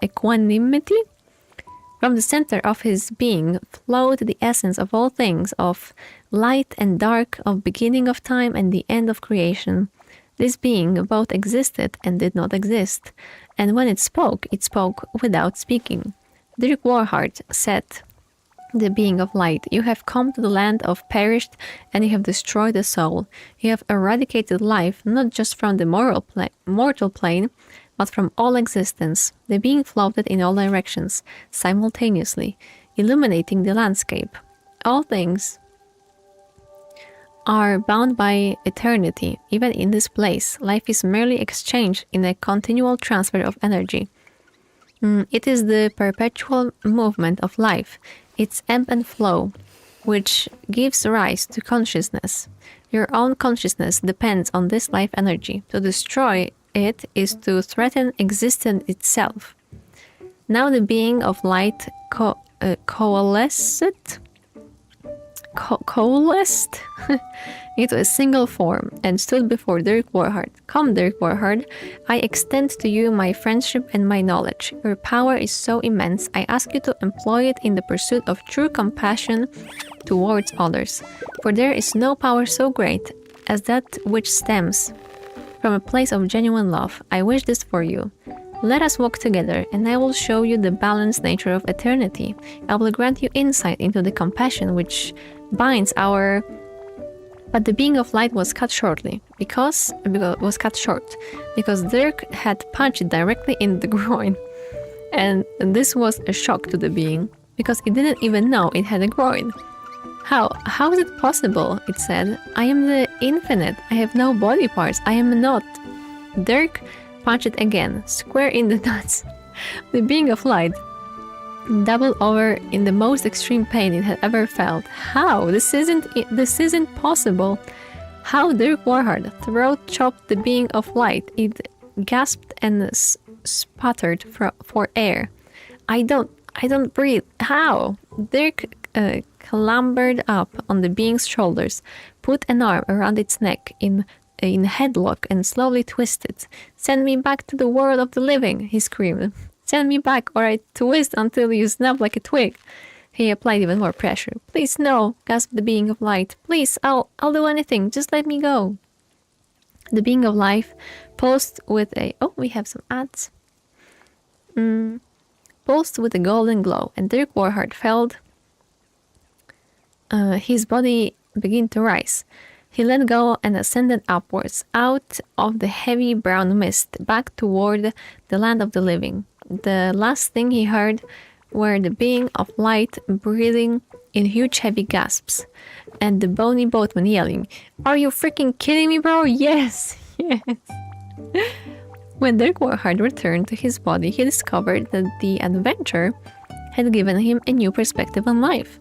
equanimity. From the center of his being flowed the essence of all things, of light and dark, of beginning of time and the end of creation. This being both existed and did not exist, and when it spoke without speaking. Dirk Warhard said, the being of light, you have come to the land of perished, and you have destroyed the soul. You have eradicated life, not just from the mortal plane, but from all existence. The being floated in all directions, simultaneously, illuminating the landscape. All things are bound by eternity. Even in this place, life is merely exchanged in a continual transfer of energy. It is the perpetual movement of life, its ebb and flow, which gives rise to consciousness. Your own consciousness depends on this life energy. To destroy it is to threaten existence itself. Now the being of light coalesced into a single form and stood before Dirk Warhard. Come, Dirk Warhard, I extend to you my friendship and my knowledge. Your power is so immense, I ask you to employ it in the pursuit of true compassion towards others. For there is no power so great as that which stems from a place of genuine love. I wish this for you. Let us walk together, and I will show you the balanced nature of eternity. I will grant you insight into the compassion which binds our... But the being of light was cut short, because Dirk had punched directly in the groin. And this was a shock to the being, because it didn't even know it had a groin. How is it possible? It said. I am the infinite. I have no body parts. I am not. Dirk punched it again, square in the nuts. The being of light doubled over in the most extreme pain it had ever felt. How? This isn't possible. How Dirk Warhard throat chopped the being of light. It gasped and sputtered for air. I don't breathe. How? Dirk clambered up on the being's shoulders, put an arm around its neck in headlock and slowly twisted. Send me back to the world of the living, he screamed. Send me back or I twist until you snap like a twig. He applied even more pressure. Please no, gasped the being of light. Please, I'll do anything, just let me go. The being of life pulsed with a... Oh, we have some ads. Pulsed with a golden glow, and Dirk Warhard felt his body begin to rise. He let go and ascended upwards, out of the heavy brown mist, back toward the land of the living. The last thing he heard were the being of light breathing in huge heavy gasps, and the bony boatman yelling, "Are you freaking kidding me, bro? Yes, yes." When Dirk Warhard returned to his body, he discovered that the adventure had given him a new perspective on life.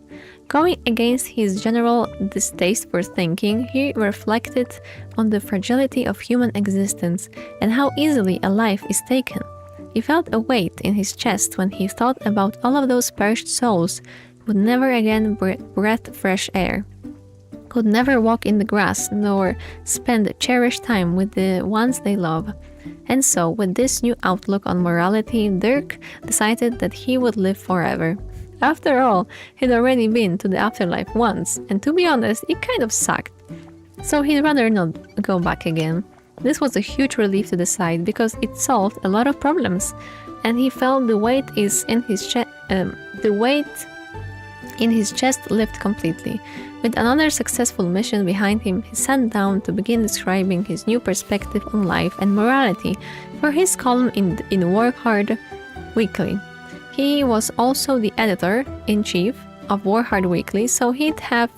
Going against his general distaste for thinking, he reflected on the fragility of human existence and how easily a life is taken. He felt a weight in his chest when he thought about all of those perished souls who would never again breathe fresh air, could never walk in the grass nor spend cherished time with the ones they love. And so, with this new outlook on morality, Dirk decided that he would live forever. After all, he'd already been to the afterlife once, and to be honest, it kind of sucked. So he'd rather not go back again. This was a huge relief to decide because it solved a lot of problems, and he felt the weight in his chest lift completely. With another successful mission behind him, he sat down to begin describing his new perspective on life and morality for his column in Work Hard Weekly. He was also the editor-in-chief of Work Hard Weekly, so he'd have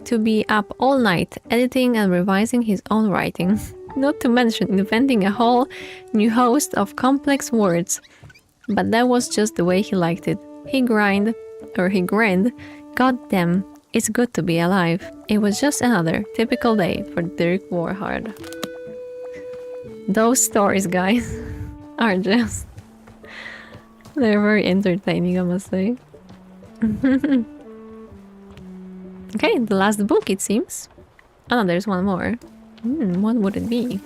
to be up all night editing and revising his own writing. Not to mention inventing a whole new host of complex words. But that was just the way he liked it. He grinned. God damn, it's good to be alive. It was just another typical day for Dirk Warhard. Those stories, guys, are just... they're very entertaining, I must say. Okay, the last book, it seems. Oh, no, there's one more. What would it be?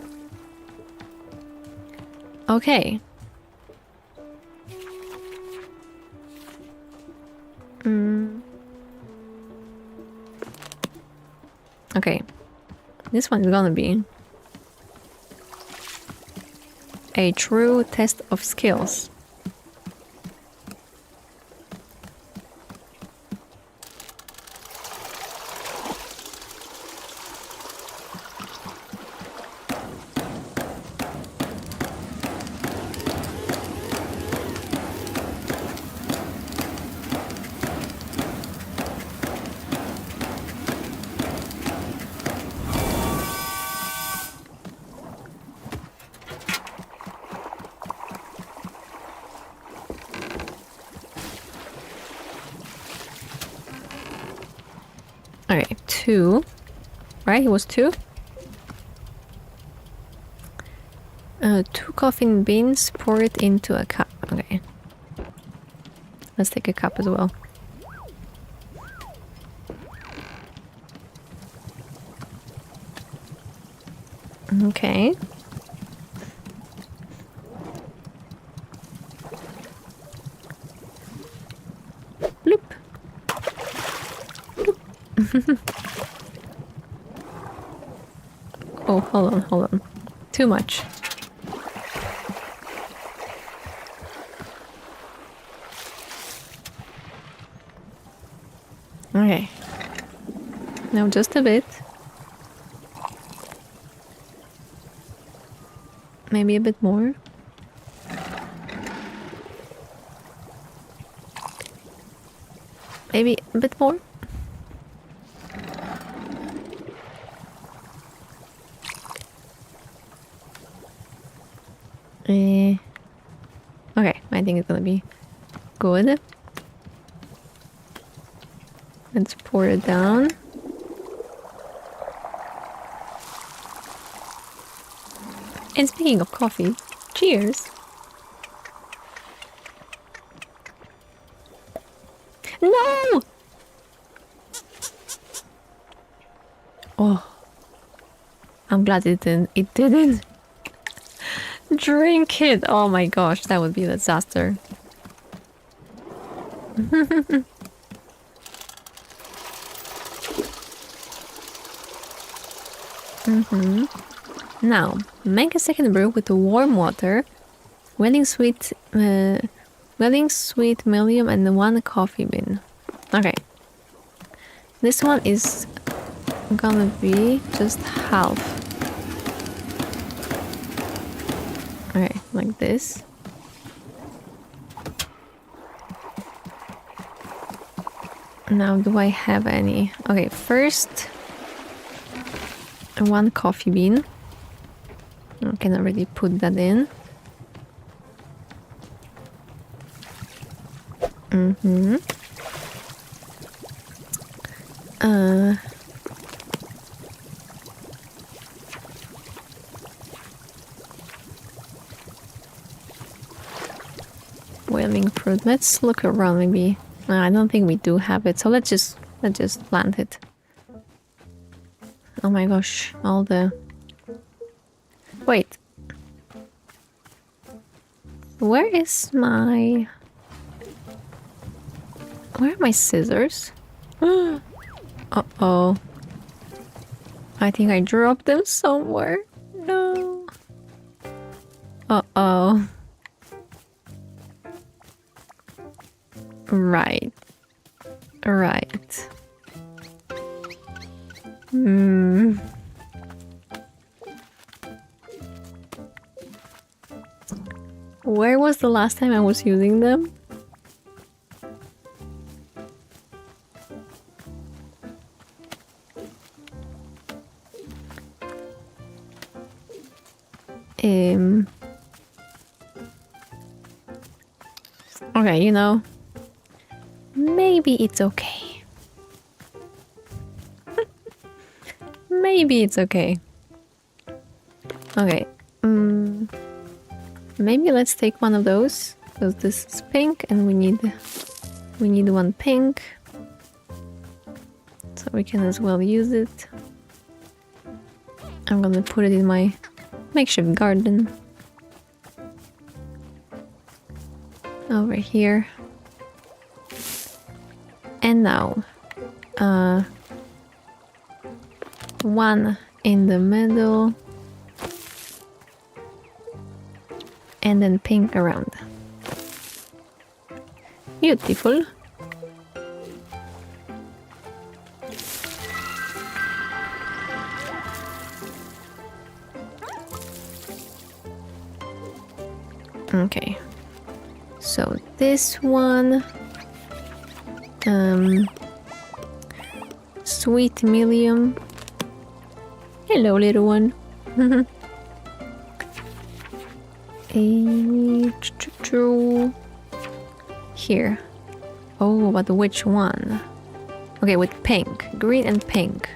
Okay. Okay. This one is gonna be a true test of skills. Alright, 2. Right, it was 2? 2 coffee beans poured into a cup. Okay. Let's take a cup as well. Okay. Bloop. Oh, hold on. Too much. Okay. Now just a bit. Maybe a bit more. Maybe a bit more. Okay, I think it's gonna be good. Let's pour it down. And speaking of coffee, cheers! No! Oh, I'm glad it didn't. It didn't. Drink it! Oh my gosh, that would be a disaster. Now, make a second brew with the warm water, wedding sweet, medium, and 1 coffee bean. Okay. This one is gonna be just half. Okay, like this. Now, do I have any? Okay, first 1 coffee bean. I can already put that in. Wailing fruit. Let's look around. Maybe I don't think we do have it. So let's just plant it. Oh my gosh! All the wait. Where is my? Where are my scissors? Uh-oh. I think I dropped them somewhere. No. Uh-oh. Right. Right. Hmm. Where was the last time I was using them? Okay, you know, maybe it's okay. Maybe it's okay. Okay. Maybe let's take one of those because this is pink and we need one pink. So we can as well use it. I'm gonna put it in my makeshift garden. Over here. And now one in the middle and then pink around. Beautiful. Okay, so this one, sweet medium. Hello, little one. Here. Oh, but which one? Okay, with pink, green and pink.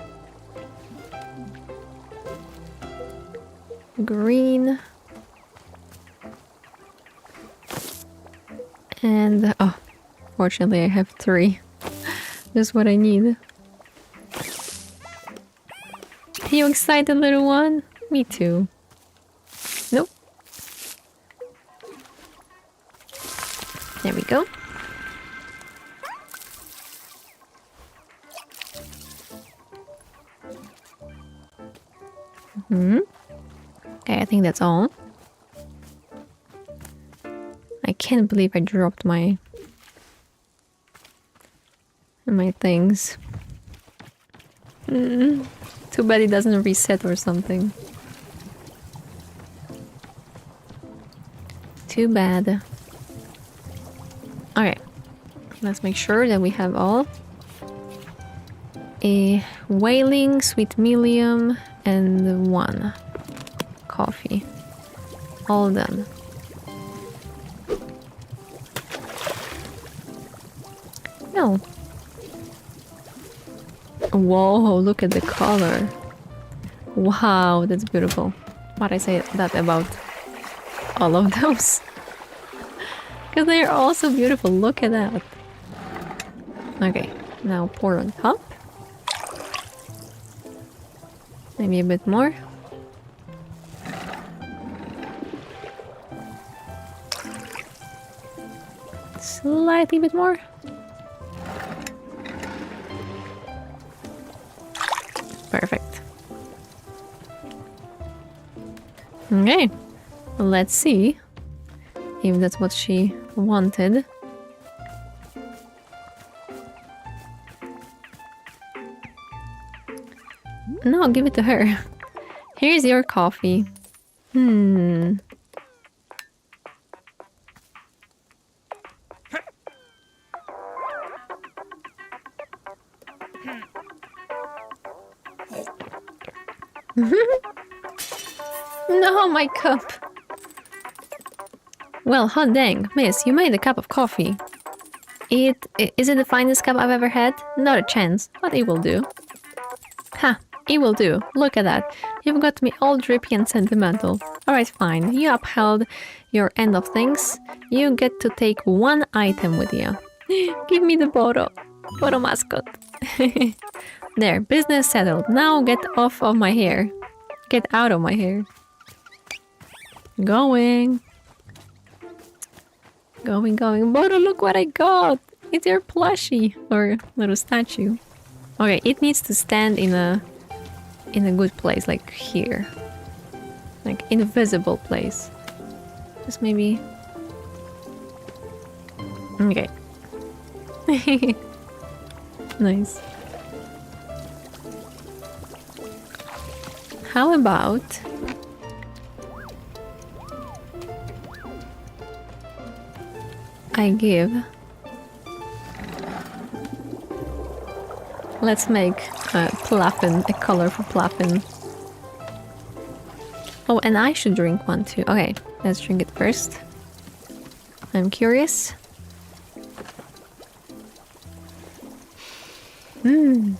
Green. And, oh, fortunately I have 3. That's what I need. Are you excited, little one? Me too. Nope. There we go. Okay, I think that's all. I can't believe I dropped my things. Too bad it doesn't reset or something. Too bad. Alright. Let's make sure that we have all. A whaling, sweet medium, and 1 coffee. All done. No. Whoa, look at the color. Wow, that's beautiful. But I say that about all of those. Because they are all so beautiful. Look at that. Okay, now pour on top. Maybe a bit more. Slightly bit more. Perfect. Okay, let's see if that's what she wanted. No, give it to her. Here's your coffee. No, my cup. Well, hot dang, miss, you made a cup of coffee. Is it the finest cup I've ever had? Not a chance, but it will do. Ha, it will do. Look at that. You've got me all drippy and sentimental. Alright, fine. You upheld your end of things. You get to take one item with you. Give me the Boro. Boro mascot. There, business settled. Now get off of my hair. Get out of my hair. Going. Going, going. Boro, look what I got! It's your plushie. Or little statue. Okay, it needs to stand in a good place, like here. Like invisible place. Just maybe... Okay. Nice. How about... I give... Let's make Plaffen, a color for Plaffen. Oh, and I should drink one too. Okay, let's drink it first. I'm curious. Mmm.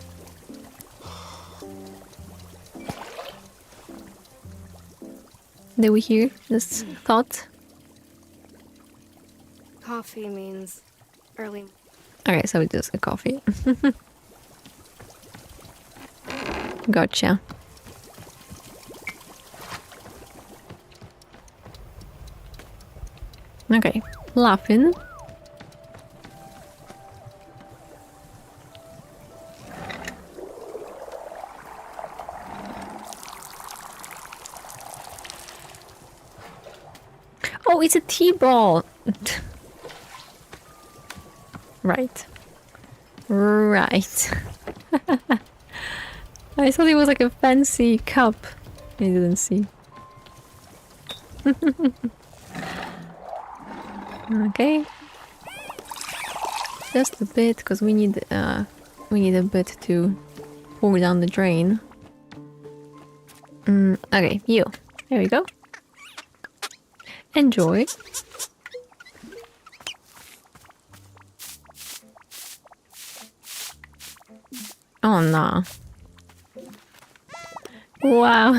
Did we hear this thought? Coffee means early. Okay, so it is a coffee. Gotcha. Okay, laughing. Oh, it's a tea ball. Right. Right. I thought it was like a fancy cup. I didn't see. Okay. Just a bit, because we need a bit to pour down the drain. Okay, you. There we go. Enjoy. Oh no. Wow,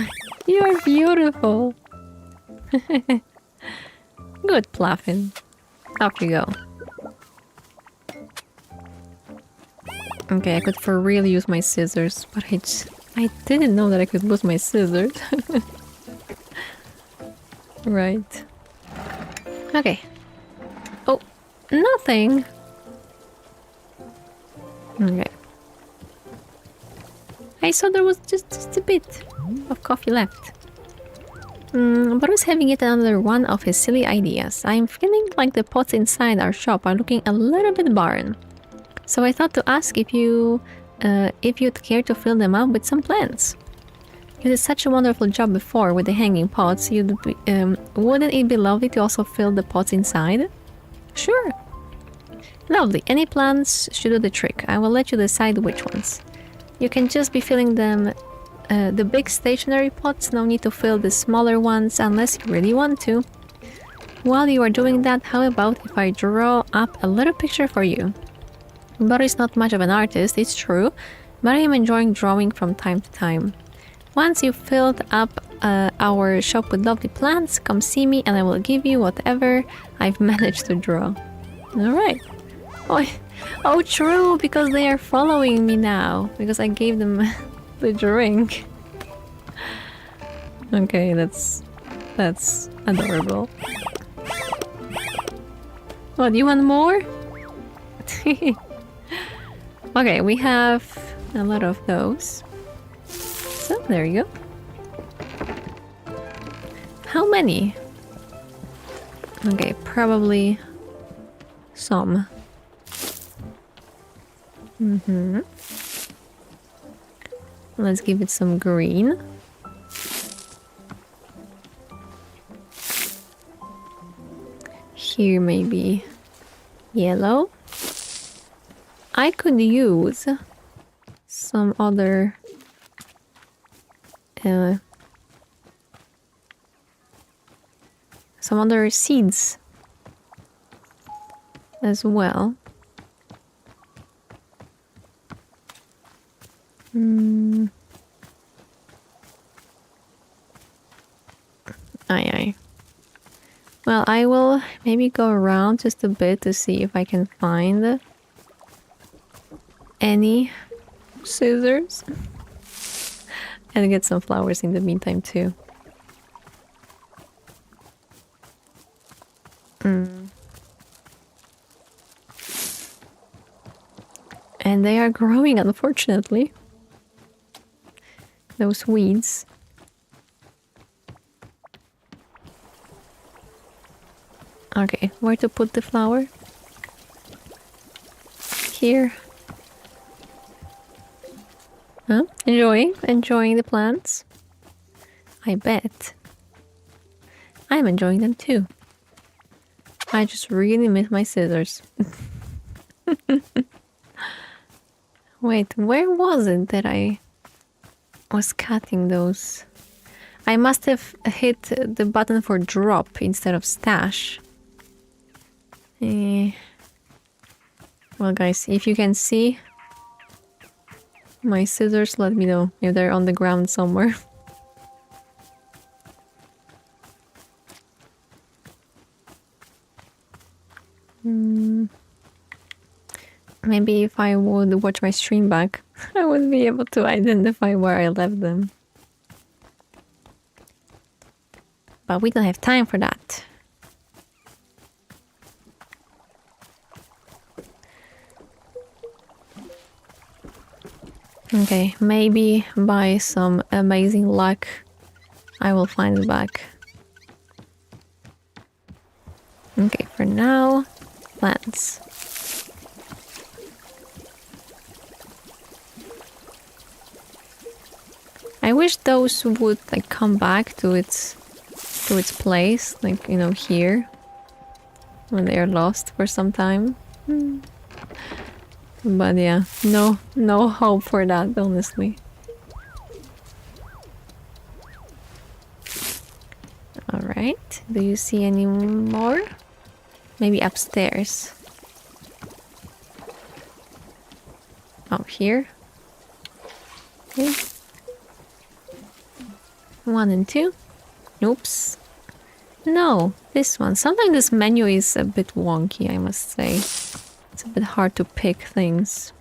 you are beautiful. Good, Plaffen. Off you go. Okay, I could for real use my scissors, but I didn't know that I could lose my scissors. Right. Okay. Oh, nothing. Okay. I saw there was just a bit of coffee left. But I was having yet another one of his silly ideas. I'm feeling like the pots inside our shop are looking a little bit barren. So I thought to ask if you'd care to fill them up with some plants. You did such a wonderful job before with the hanging pots. Wouldn't it be lovely to also fill the pots inside? Sure. Lovely. Any plants should do the trick. I will let you decide which ones. You can just be filling them, the big stationary pots. No need to fill the smaller ones unless you really want to. While you are doing that, how about if I draw up a little picture for you? Boro is not much of an artist, it's true, but I am enjoying drawing from time to time. Once you've filled up our shop with lovely plants, come see me and I will give you whatever I've managed to draw. Alright. Oh, true, because they are following me now, because I gave them the drink. Okay, that's adorable. What, do you want more? Okay, we have a lot of those. So, there you go. How many? Okay, probably some. Let's give it some green. Here maybe yellow. I could use some other seeds as well. I Well, I will maybe go around just a bit to see if I can find any scissors. And get some flowers in the meantime too. And they are growing, unfortunately. Those weeds. Okay, where to put the flower? Here. Huh? Enjoying the plants? I bet. I'm enjoying them too. I just really miss my scissors. Wait, where was it that I was cutting those? I must have hit the button for drop instead of stash. Well, guys, if you can see my scissors, let me know if they're on the ground somewhere. Maybe if I would watch my stream back, I would be able to identify where I left them. But we don't have time for that. Okay, maybe by some amazing luck, I will find it back. Okay, for now, plants. I wish those would like come back to its place, like, you know, here, when they are lost for some time. But yeah, no hope for that, honestly. Alright, do you see any more? Maybe upstairs. Oh, here. Okay. 1 and 2. Oops. No, this one. Sometimes this menu is a bit wonky, I must say. It's a bit hard to pick things.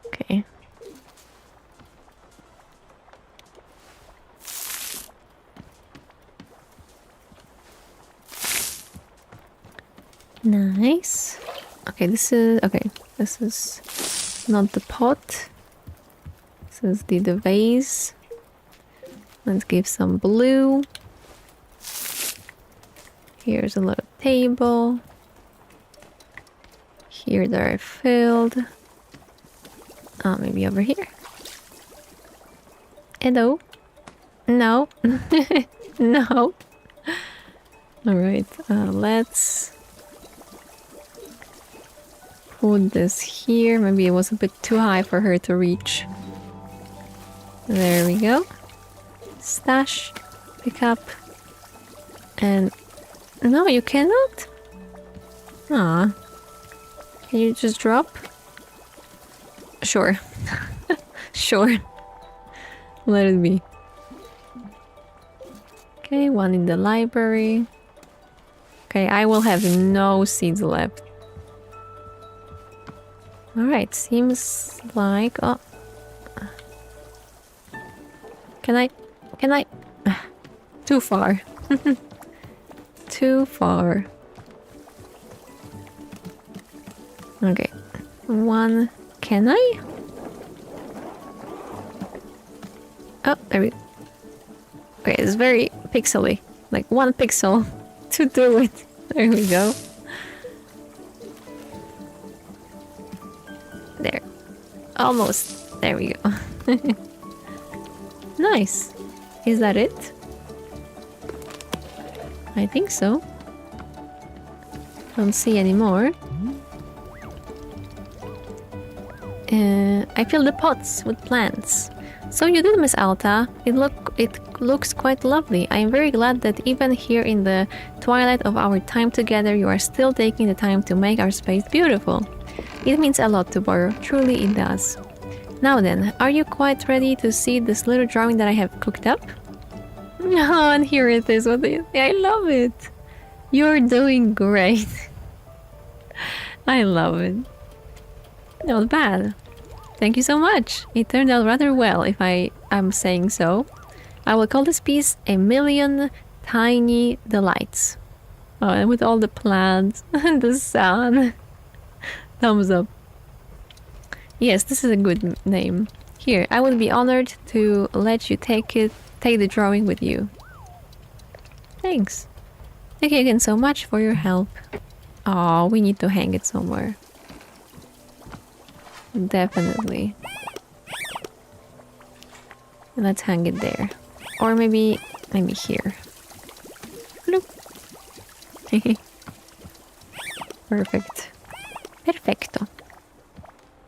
Okay. Nice. Okay, this is not the pot. This is the vase. Let's give some blue. Here's a little table. Here they are filled. Oh, maybe over here. Hello? No. No. Alright, let's put this here. Maybe it was a bit too high for her to reach. There we go. Stash. Pick up. And... no, you cannot? Ah. Can you just drop? Sure. Sure. Let it be. Okay, 1 in the library. Okay, I will have no seeds left. Alright, seems like... oh. Can I... Too far. Too far. Okay. 1... can I? Oh, there we go. Okay, it's very pixely. Like 1 pixel to do it. There we go. There. Almost. There we go. Nice. Is that it? I think so. Don't see any more. I fill the pots with plants. So you did, Miss Alta. It looks quite lovely. I am very glad that even here in the twilight of our time together, you are still taking the time to make our space beautiful. It means a lot to Borrow. Truly it does. Now then, are you quite ready to see this little drawing that I have cooked up? Oh, and here it is. I love it. You're doing great. I love it. Not bad. Thank you so much. It turned out rather well, if I am saying so. I will call this piece A Million Tiny Delights. Oh, and with all the plants and the sun. Thumbs up. Yes, this is a good name. Here, I would be honored to let you take the drawing with you. Thanks. Thank you again so much for your help. Oh, we need to hang it somewhere. Definitely. Let's hang it there. Or maybe here. Look. Perfect. Perfecto.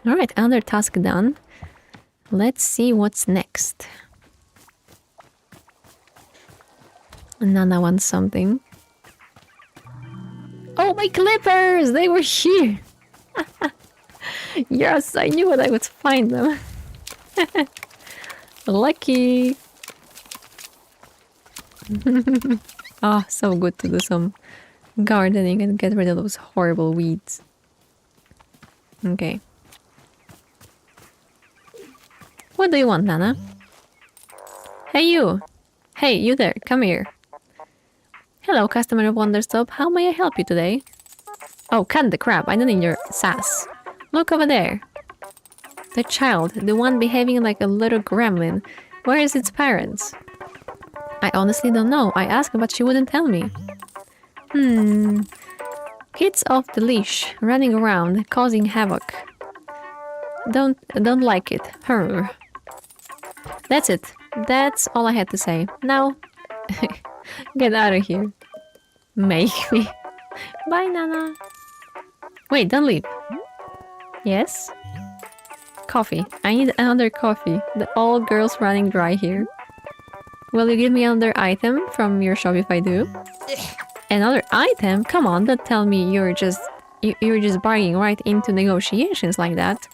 Alright, another task done. Let's see what's next. Nana wants something. Oh, my clippers! They were here! Yes, I knew that I would find them. Lucky! Ah, so good to do some gardening and get rid of those horrible weeds. Okay. What do you want, Nana? Hey, you! Hey, you there, come here. Hello, customer of Wanderstop. How may I help you today? Oh, cut the crap. I don't need your sass. Look over there. The child, the one behaving like a little gremlin. Where is its parents? I honestly don't know. I asked, but she wouldn't tell me. Kids off the leash, running around, causing havoc. Don't like it. Her. That's it. That's all I had to say. Now, get out of here. Make me. Bye, Nana. Wait, don't leave. Yes? Coffee. I need another coffee. The old girl's running dry here. Will you give me another item from your shop if I do? Another item? Come on, don't tell me you're just barging right into negotiations like that.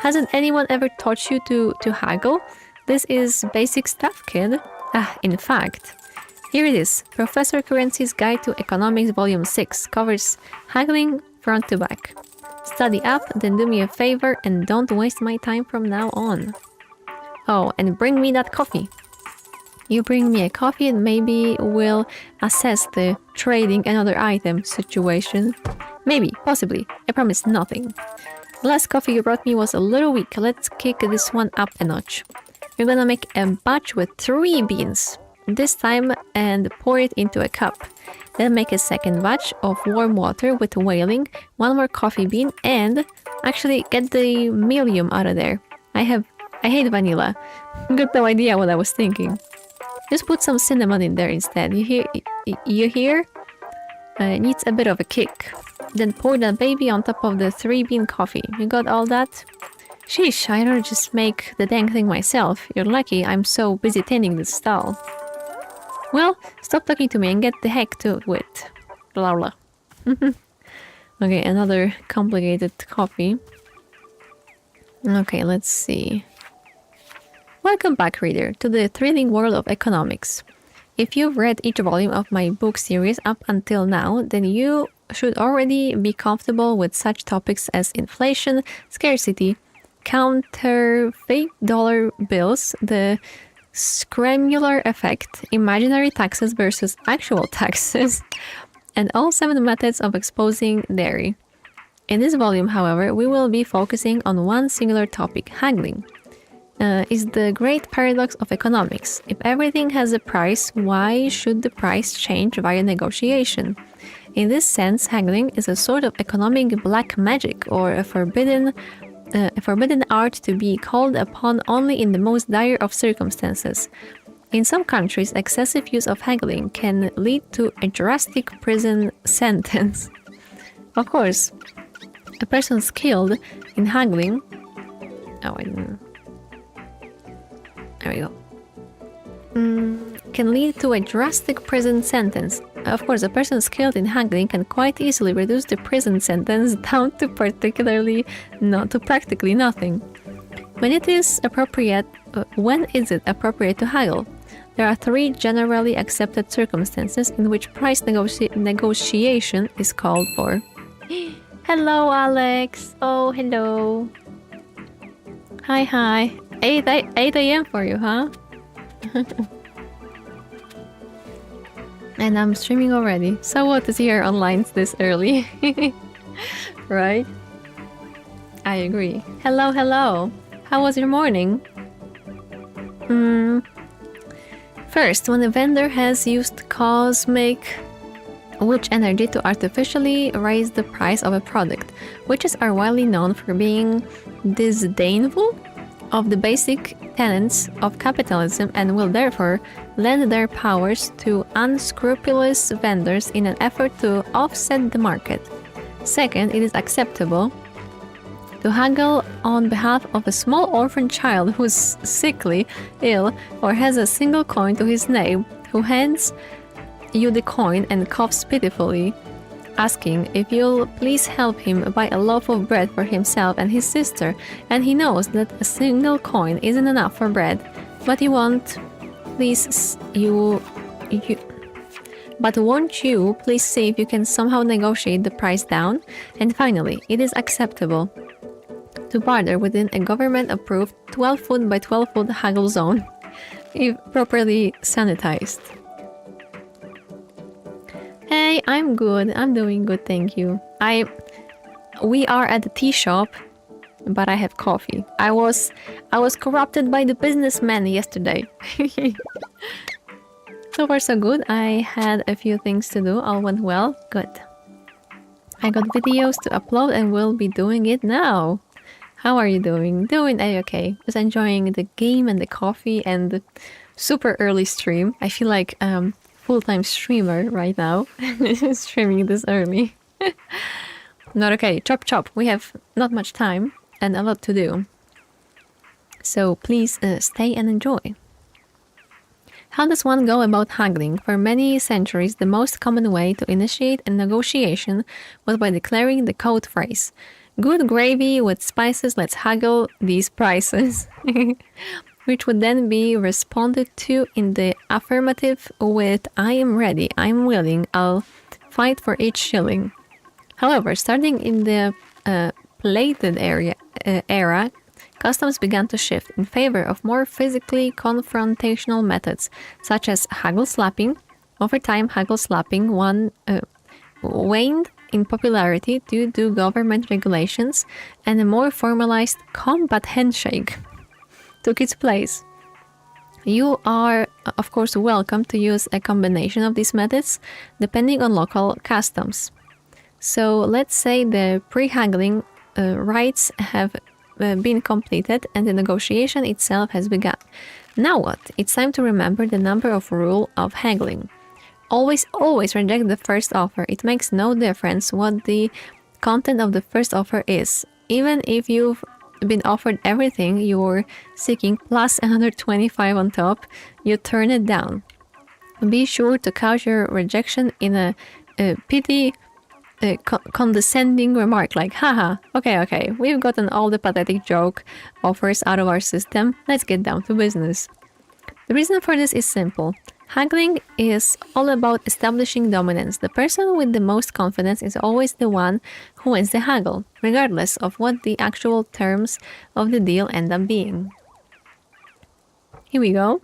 Hasn't anyone ever taught you to haggle? This is basic stuff, kid. In fact, here it is. Professor Currency's Guide to Economics Volume 6 covers haggling front to back. Study up, then do me a favor and don't waste my time from now on. Oh, and bring me that coffee. You bring me a coffee and maybe we'll assess the trading another item situation. Maybe, possibly. I promise nothing. The last coffee you brought me was a little weak. Let's kick this one up a notch. You're gonna make a batch with 3 beans this time and pour it into a cup. Then make a second batch of warm water with whaling, 1 more coffee bean, and actually get the milium out of there. I hate vanilla. Got no idea what I was thinking. Just put some cinnamon in there instead. You hear? Needs a bit of a kick. Then pour that baby on top of the 3-bean coffee. You got all that? Sheesh, I'd rather just make the dang thing myself. You're lucky I'm so busy tending this stall. Well, stop talking to me and get the heck to it. Blah blah. Okay, another complicated coffee. Okay, let's see. Welcome back, reader, to the thrilling world of economics. If you've read each volume of my book series up until now, then you should already be comfortable with such topics as inflation, scarcity, counterfeit dollar bills, the scramular effect, imaginary taxes versus actual taxes, and all 7 methods of exposing dairy. In this volume, however, we will be focusing on one singular topic, haggling. Is the great paradox of economics. If everything has a price, why should the price change via negotiation? In this sense, haggling is a sort of economic black magic, or a forbidden art to be called upon only in the most dire of circumstances. In some countries, excessive use of haggling can lead to a drastic prison sentence. Of course, a person skilled in haggling... Oh, I don't know. There we go. Can lead to a drastic prison sentence. Of course, a person skilled in haggling can quite easily reduce the prison sentence down to practically nothing. When is it appropriate to haggle? There are 3 generally accepted circumstances in which price negotiation is called for. Hello, Alex. Oh, hello. Hi. 8 a.m. for you, huh? And I'm streaming already. So what to see her online this early? Right? I agree. Hello. How was your morning? First, when a vendor has used cosmic witch energy to artificially raise the price of a product, witches are widely known for being disdainful of the basic tenets of capitalism and will therefore lend their powers to unscrupulous vendors in an effort to offset the market. Second, it is acceptable to haggle on behalf of a small orphan child who's sickly, ill, or has a single coin to his name, who hands you the coin and coughs pitifully, asking if you'll please help him buy a loaf of bread for himself and his sister, and he knows that a single coin isn't enough for bread, but won't you please see if you can somehow negotiate the price down? And finally, it is acceptable to barter within a government-approved 12-foot by 12-foot haggle zone, if properly sanitized. Hey, I'm good. I'm doing good, thank you. We are at the tea shop, but I have coffee. I was corrupted by the businessman yesterday. So far so good. I had a few things to do. All went well. Good. I got videos to upload and will be doing it now. How are you doing? Doing A-okay. Just enjoying the game and the coffee and the super early stream. I feel like full-time streamer right now. Streaming this early. Not okay. Chop. We have not much time and a lot to do. So please stay and enjoy. How does one go about haggling? For many centuries, the most common way to initiate a negotiation was by declaring the code phrase, "Good gravy with spices, let's haggle these prices," which would then be responded to in the affirmative with, "I am ready, I'm willing, I'll fight for each shilling." However, starting in the plated era, customs began to shift in favor of more physically confrontational methods, such as haggle slapping. Over time, haggle slapping waned in popularity due to government regulations, and a more formalized combat handshake took its place. You are, of course, welcome to use a combination of these methods, depending on local customs. So let's say the pre-haggling rites have been completed and the negotiation itself has begun. Now what? It's time to remember the number of rule of haggling. Always reject the first offer. It makes no difference what the content of the first offer is. Even if you've been offered everything you're seeking plus another 25 on top, you turn it down. Be sure to couch your rejection in a condescending remark like, "Haha, okay, we've gotten all the pathetic joke offers out of our system, let's get down to business." The reason for this is simple. Haggling is all about establishing dominance. The person with the most confidence is always the one who wins the haggle, regardless of what the actual terms of the deal end up being. Here we go.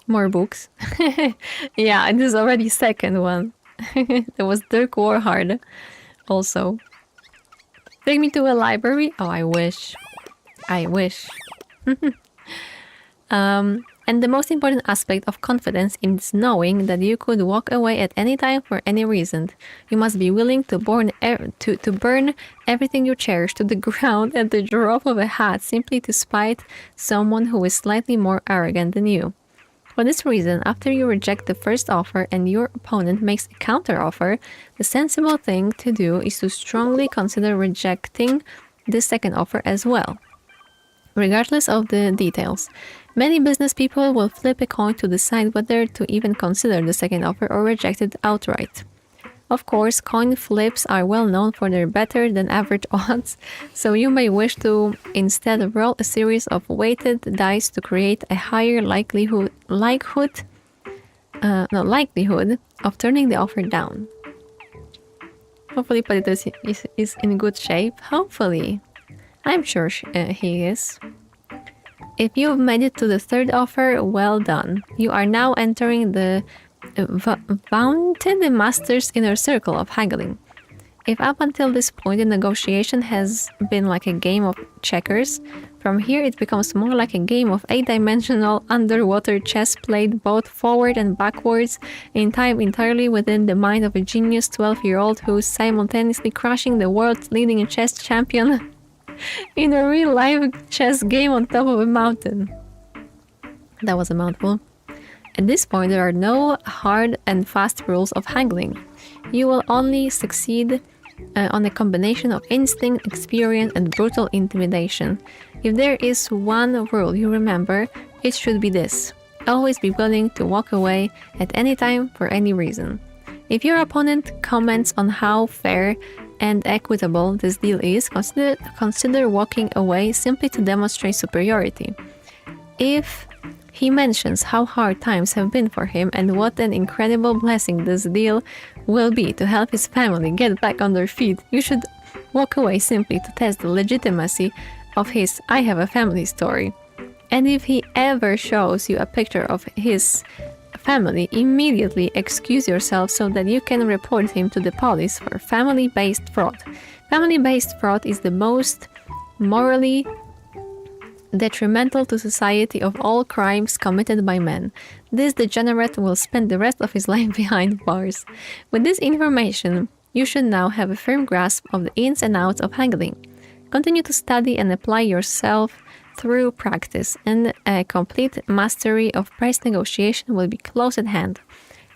More books. Yeah, this is already second one. There was Dirk Warhard also. Take me to a library? Oh, I wish. And the most important aspect of confidence is knowing that you could walk away at any time for any reason. You must be willing to burn everything you cherish to the ground at the drop of a hat simply to spite someone who is slightly more arrogant than you. For this reason, after you reject the first offer and your opponent makes a counteroffer, the sensible thing to do is to strongly consider rejecting the second offer as well, regardless of the details. Many business people will flip a coin to decide whether to even consider the second offer or reject it outright. Of course, coin flips are well known for their better than average odds, so you may wish to instead roll a series of weighted dice to create a higher likelihood of turning the offer down. Hopefully Palitos is in good shape. Hopefully. I'm sure he is. If you've made it to the third offer, well done. You are now entering the vaunted master's inner circle of haggling. If up until this point the negotiation has been like a game of checkers, from here it becomes more like a game of 8-dimensional underwater chess played both forward and backwards in time entirely within the mind of a genius 12-year-old who's simultaneously crushing the world's leading chess champion in a real-life chess game on top of a mountain. That was a mouthful. At this point, there are no hard and fast rules of haggling. You will only succeed on a combination of instinct, experience, and brutal intimidation. If there is one rule you remember, it should be this. Always be willing to walk away at any time for any reason. If your opponent comments on how fair and equitable this deal is, consider walking away simply to demonstrate superiority. If he mentions how hard times have been for him and what an incredible blessing this deal will be to help his family get back on their feet, you should walk away simply to test the legitimacy of his "I have a family" story. And if he ever shows you a picture of his family, immediately excuse yourself so that you can report him to the police for family-based fraud. Family-based fraud is the most morally detrimental to society of all crimes committed by men. This degenerate will spend the rest of his life behind bars. With this information, you should now have a firm grasp of the ins and outs of haggling. Continue to study and apply yourself through practice, and a complete mastery of price negotiation will be close at hand.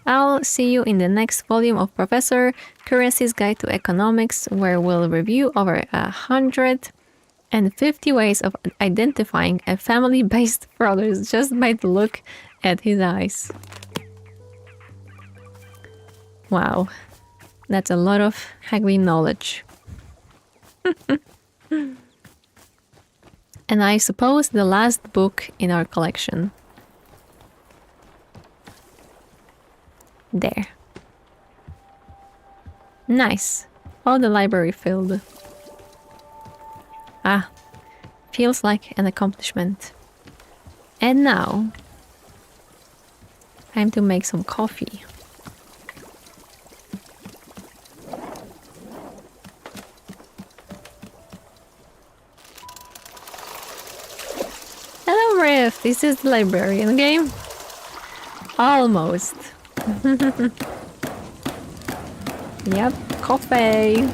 I'll see you in the next volume of Professor Currency's Guide to Economics, where we'll review over 150 ways of identifying a family-based fraudster just by the look at his eyes. Wow, that's a lot of haggling knowledge. And I suppose the last book in our collection. There. Nice. All the library filled. Ah, feels like an accomplishment. And now, time to make some coffee. Hello, Riff. This is the librarian game. Almost. Yep, coffee.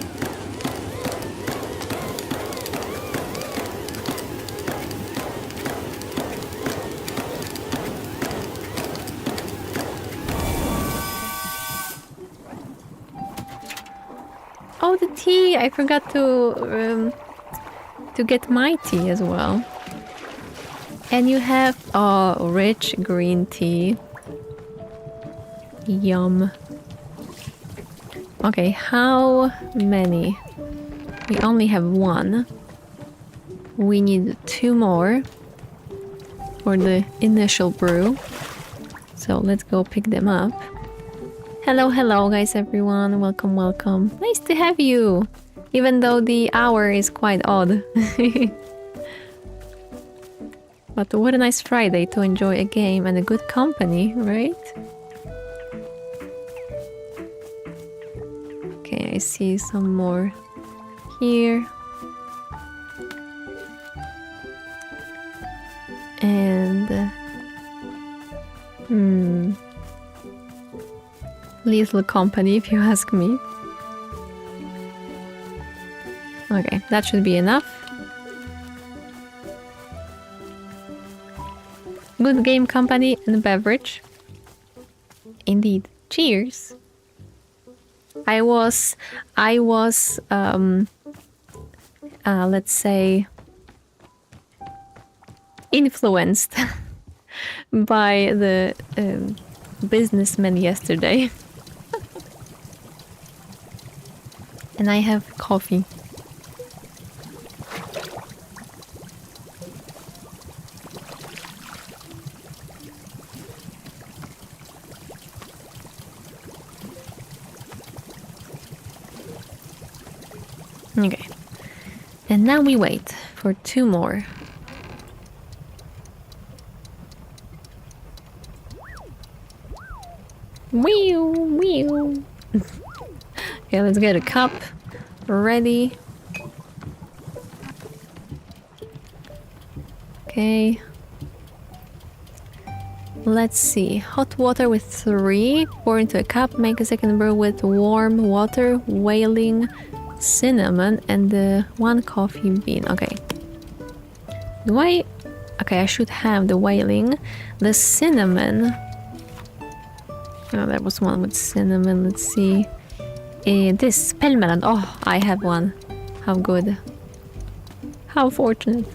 Oh, the tea! I forgot to get my tea as well. And you have rich green tea. Yum. Okay, how many? We only have one. We need 2 more for the initial brew. So let's go pick them up. Hello, hello guys, everyone. Welcome, welcome. Nice to have you. Even though the hour is quite odd. But what a nice Friday to enjoy a game and a good company, right? Okay, I see some more here. And... lethal company, if you ask me. Okay, that should be enough. Good game company and beverage. Indeed. Cheers. I was let's say influenced by the businessman yesterday. And I have coffee. Okay. And now we wait for 2 more. Wee wee. Okay, let's get a cup ready. Okay. Let's see. Hot water with 3. Pour into a cup. Make a second brew with warm water, whaling, cinnamon, and the 1 coffee bean. Okay. Do I... Okay, I should have the whaling. The cinnamon... Oh, there was one with cinnamon. Let's see. This spellmelon. Oh, I have one. How good. How fortunate.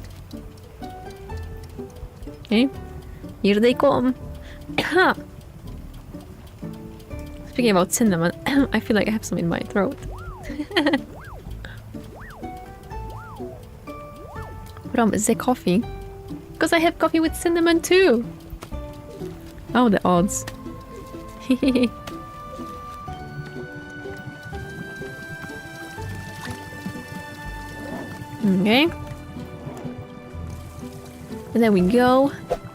Okay. Here they come. Speaking about cinnamon, I feel like I have some in my throat. From the coffee. Because I have coffee with cinnamon too. Oh, the odds. Okay. And then we go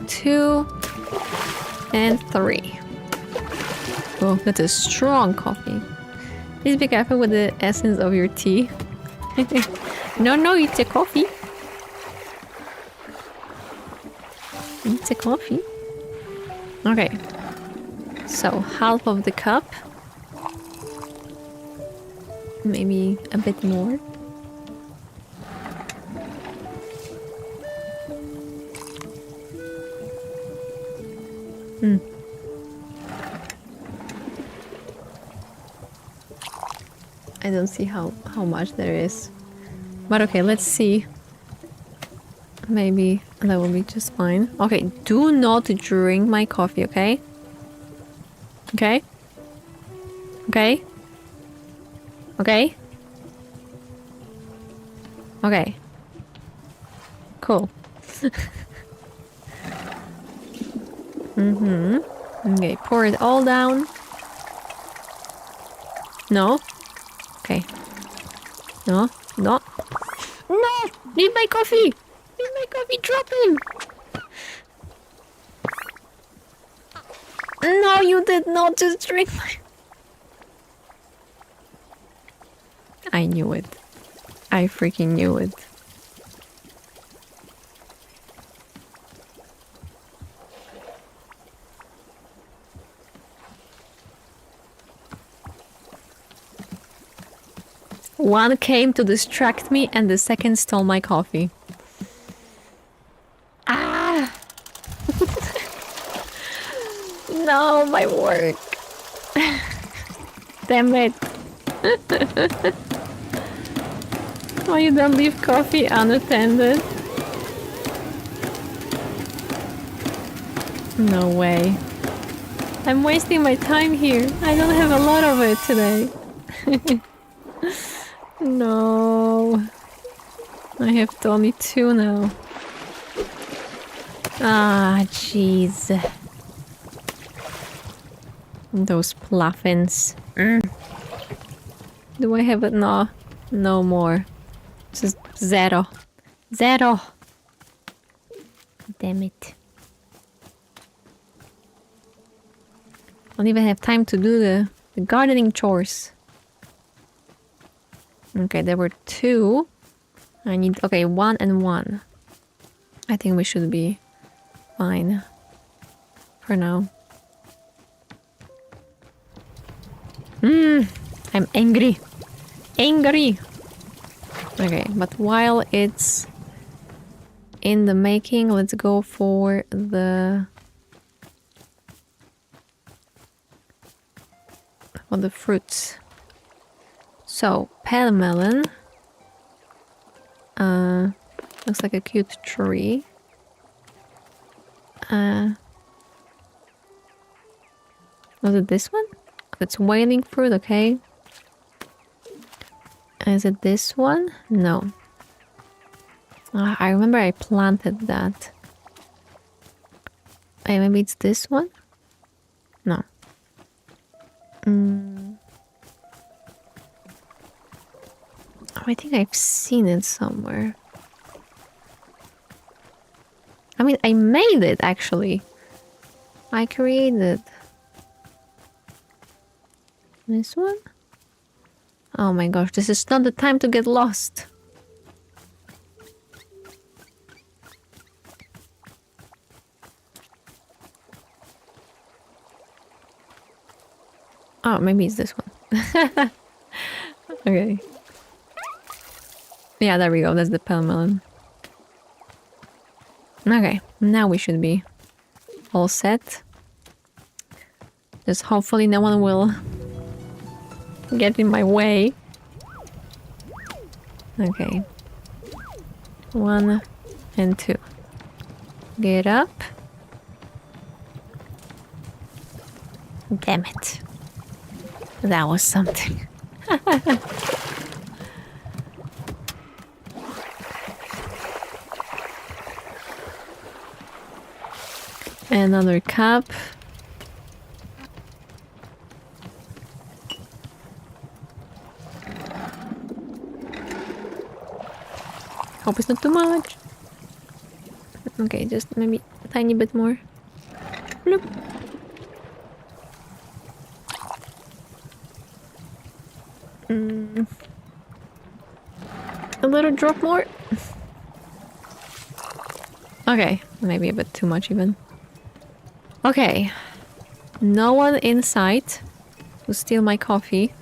2 and 3. Oh, that's a strong coffee. Please be careful with the essence of your tea. No, it's a coffee. It's a coffee. Okay. So, half of the cup. Maybe a bit more. I don't see how much there is. But okay, let's see. Maybe that will be just fine. Okay, do not drink my coffee, okay? Okay? Okay? Okay? Okay. Cool. Okay, pour it all down. No? Okay. No? No? No! Leave my coffee! Leave my coffee! Drop him! No, you did not just drink my... I knew it. I freaking knew it. One came to distract me and the second stole my coffee. Ah! No, my work. Damn it. Why you don't leave coffee unattended? No way. I'm wasting my time here. I don't have a lot of it today. No. I have only 2 now. Ah, jeez. Those pluffins. Do I have it? No. No more. Just 0. 0. Damn it. I don't even have time to do the gardening chores. Okay, there were 2. I need... Okay, 1 and 1. I think we should be fine. For now. I'm angry. Angry! Okay, but while it's in the making, let's go for the... For the fruits. So, pale melon. Looks like a cute tree. Was it this one? It's whaling fruit, okay. Is it this one? No. I remember I planted that. Hey, maybe it's this one? No. I think I've seen it somewhere. I mean, I made it actually. I created this one. Oh my gosh, this is not the time to get lost. Oh, maybe it's this one. Okay. Yeah, there we go. That's the pale melon. Okay, now we should be all set. Just hopefully no one will get in my way. Okay. 1 and 2. Get up. Damn it. That was something. Another cup. Hope it's not too much. Okay, just maybe a tiny bit more. Bloop. A little drop more. Okay, maybe a bit too much even. Okay, no one in sight to steal my coffee.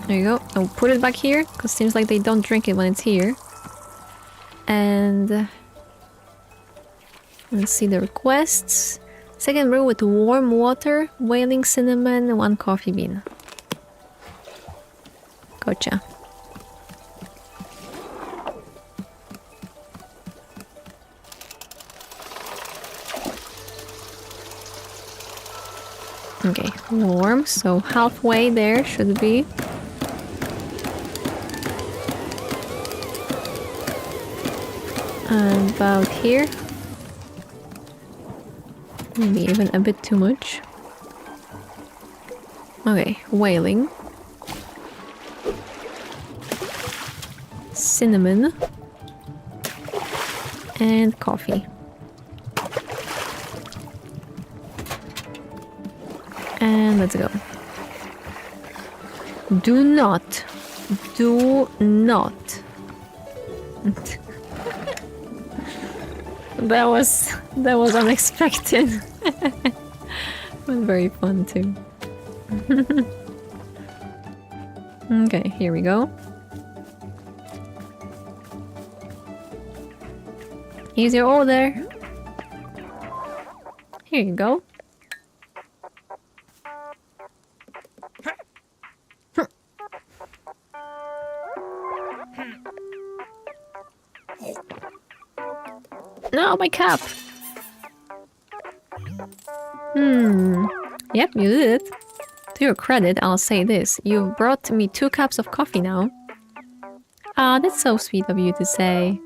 There you go. I'll put it back here, because it seems like they don't drink it when it's here. And let's see the requests. Second brew with warm water, wailing cinnamon, 1 coffee bean. Gotcha. Okay, warm, so halfway there should be. About here. Maybe even a bit too much. Okay, wailing. Cinnamon. And coffee. And let's go. Do not. That was unexpected. But very fun too. Okay, here we go. Here's your order. Here you go. No, my cup. Yep, you did it. To your credit, I'll say this. You've brought me 2 cups of coffee now. Ah, that's so sweet of you to say.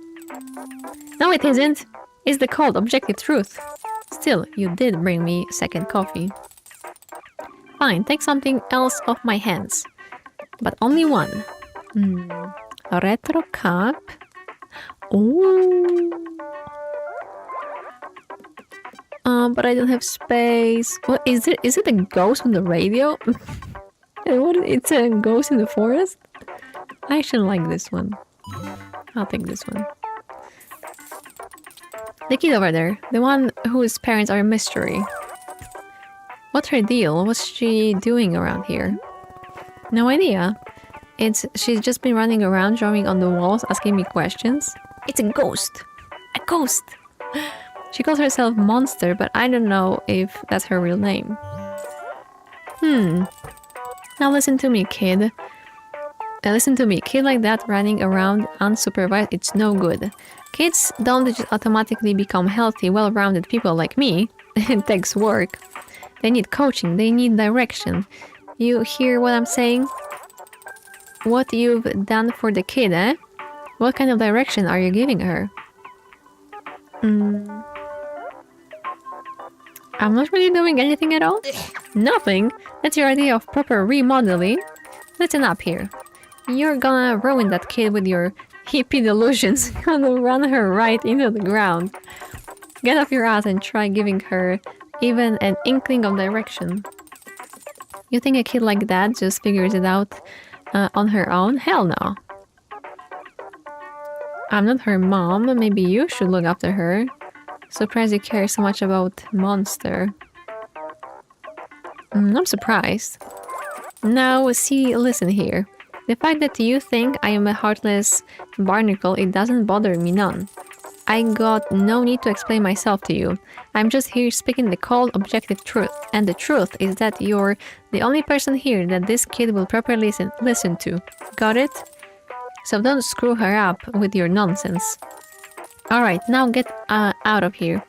No, it isn't. It's the cold, objective truth. Still, you did bring me second coffee. Fine, take something else off my hands. But only one. A retro cup. Ooh. But I don't have space. What is it? Is it a ghost on the radio? And what? It's a ghost in the forest? I actually like this one. I'll take this one. The kid over there, the one whose parents are a mystery. What's her deal? What's she doing around here? No idea. She's just been running around, drawing on the walls, asking me questions. It's a ghost. A ghost. She calls herself Monster, but I don't know if that's her real name. Now listen to me, kid. Listen to me. Kid like that running around unsupervised, it's no good. Kids don't just automatically become healthy, well-rounded people like me. It takes work. They need coaching. They need direction. You hear what I'm saying? What you've done for the kid, eh? What kind of direction are you giving her? I'm not really doing anything at all? Nothing? That's your idea of proper remodeling? Listen up here. You're gonna ruin that kid with your hippie delusions. Gonna run her right into the ground. Get off your ass and try giving her even an inkling of direction. You think a kid like that just figures it out on her own? Hell no. I'm not her mom. Maybe you should look after her. Surprised you care so much about Monster. I'm surprised. Now, see, listen here. The fact that you think I am a heartless barnacle, it doesn't bother me none. I got no need to explain myself to you. I'm just here speaking the cold, objective truth. And the truth is that you're the only person here that this kid will properly listen to. Got it? So don't screw her up with your nonsense. Alright, now get out of here.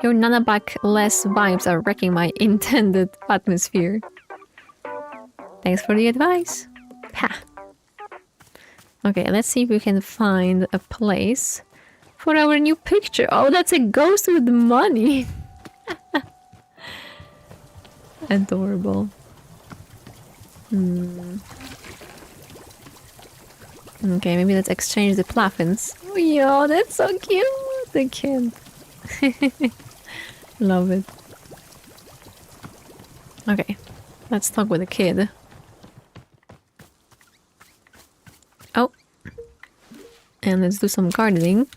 Your Nanaback-less vibes are wrecking my intended atmosphere. Thanks for the advice. Pah. Okay, let's see if we can find a place for our new picture. Oh, that's a ghost with money. Adorable. Okay, maybe let's exchange the plaffins. Oh, yo, that's so cute. The kid. Love it. Okay, let's talk with the kid. Oh. And let's do some gardening.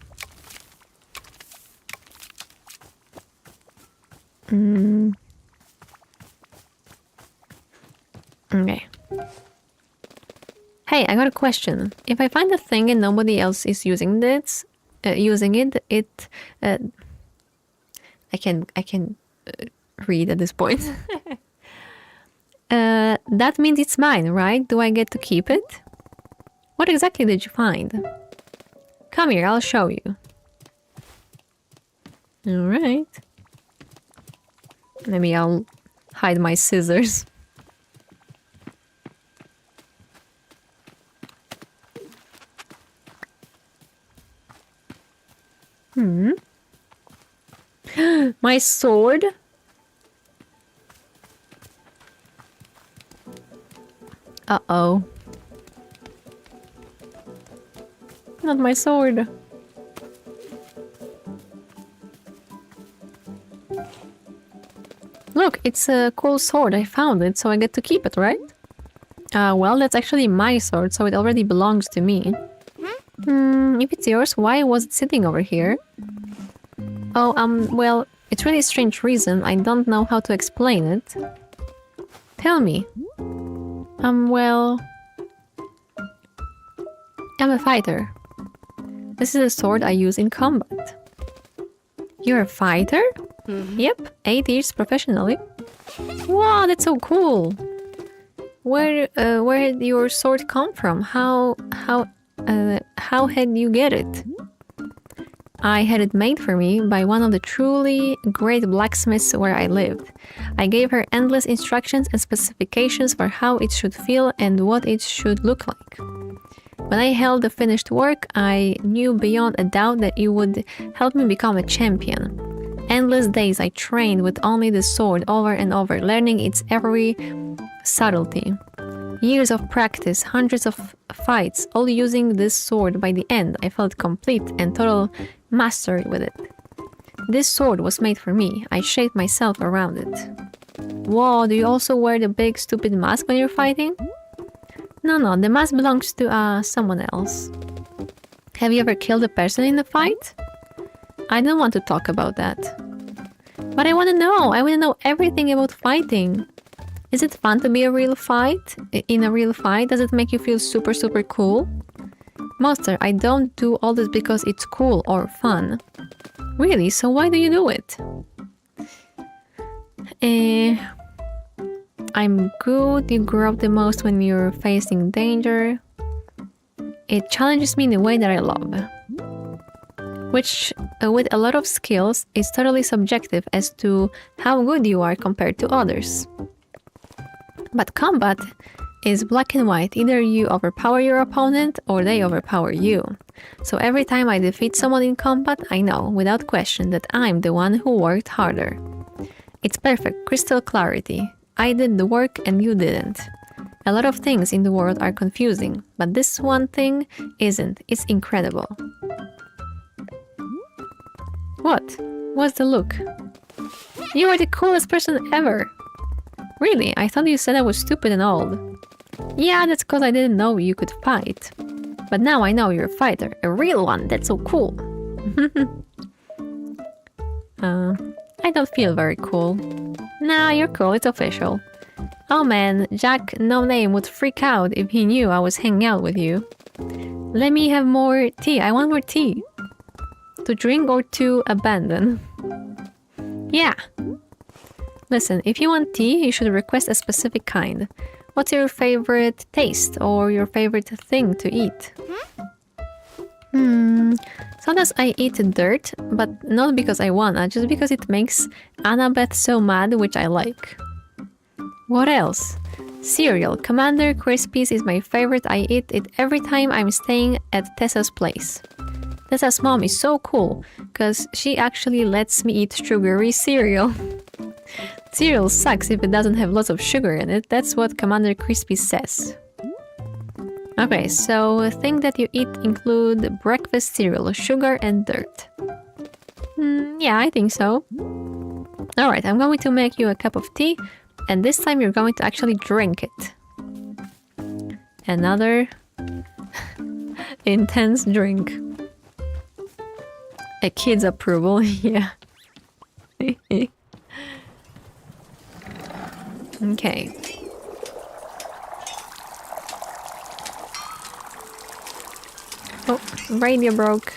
Okay. Hey, I got a question. If I find a thing and nobody else is using it, I can read at this point. That means it's mine, right? Do I get to keep it? What exactly did you find? Come here, I'll show you. All right. Maybe I'll hide my scissors. My sword? Uh-oh. Not my sword. Look, it's a cool sword. I found it, so I get to keep it, right? Well, that's actually my sword, so it already belongs to me. If it's yours, why was it sitting over here? Oh, well, it's really a strange reason. I don't know how to explain it. Tell me. Well... I'm a fighter. This is a sword I use in combat. You're a fighter? Yep, 8 years professionally. Wow, that's so cool. Where did your sword come from? How had you get it? I had it made for me by one of the truly great blacksmiths where I lived. I gave her endless instructions and specifications for how it should feel and what it should look like. When I held the finished work, I knew beyond a doubt that it would help me become a champion. Endless days I trained with only the sword over and over, learning its every subtlety. Years of practice, hundreds of fights, all using this sword. By the end, I felt complete and total mastery with it. This sword was made for me. I shaped myself around it. Whoa, do you also wear the big stupid mask when you're fighting? No, the mask belongs to someone else. Have you ever killed a person in a fight? I don't want to talk about that. But I want to know. I want to know everything about fighting. Is it fun to be a real fight? In a real fight? Does it make you feel super, super cool? Monster, I don't do all this because it's cool or fun. Really? So why do you do it? I'm good. You grow up the most when you're facing danger. It challenges me in a way that I love. Which with a lot of skills is totally subjective as to how good you are compared to others. But combat is black and white. Either you overpower your opponent or they overpower you. So every time I defeat someone in combat, I know, without question, that I'm the one who worked harder. It's perfect, crystal clarity. I did the work and you didn't. A lot of things in the world are confusing, but this one thing isn't. It's incredible. What? What's the look? You are the coolest person ever! Really? I thought you said I was stupid and old. Yeah, that's because I didn't know you could fight. But now I know you're a fighter. A real one, that's so cool. I don't feel very cool. Nah, you're cool, it's official. Oh man, Jack No Name would freak out if he knew I was hanging out with you. Let me have more tea, I want more tea. To drink or to abandon? Yeah. Listen, if you want tea, you should request a specific kind. What's your favorite taste or your favorite thing to eat? Sometimes I eat dirt, but not because I wanna, just because it makes Annabeth so mad, which I like. What else? Cereal. Commander Crispies is my favorite. I eat it every time I'm staying at Tessa's place. Tessa's mom is so cool, because she actually lets me eat sugary cereal. Cereal sucks if it doesn't have lots of sugar in it. That's what Commander Crispy says. Okay, so things that you eat include breakfast cereal, sugar, and dirt. Yeah, I think so. Alright, I'm going to make you a cup of tea, and this time you're going to actually drink it. Another intense drink. A kid's approval, yeah. Okay. Oh, radio broke.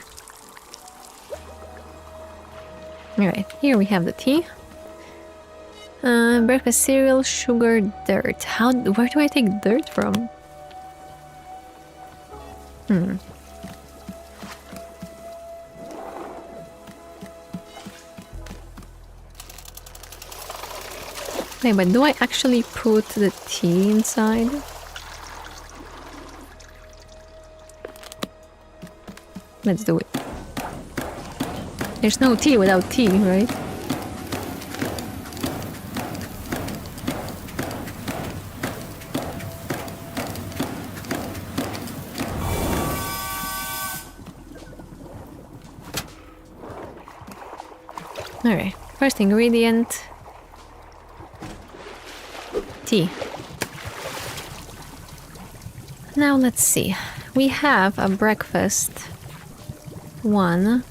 Alright, here we have the tea. Breakfast cereal, sugar, dirt. Where do I take dirt from? Okay, but do I actually put the tea inside? Let's do it. There's no tea without tea, right? Alright, first ingredient. Tea. Now let's see. We have a breakfast one.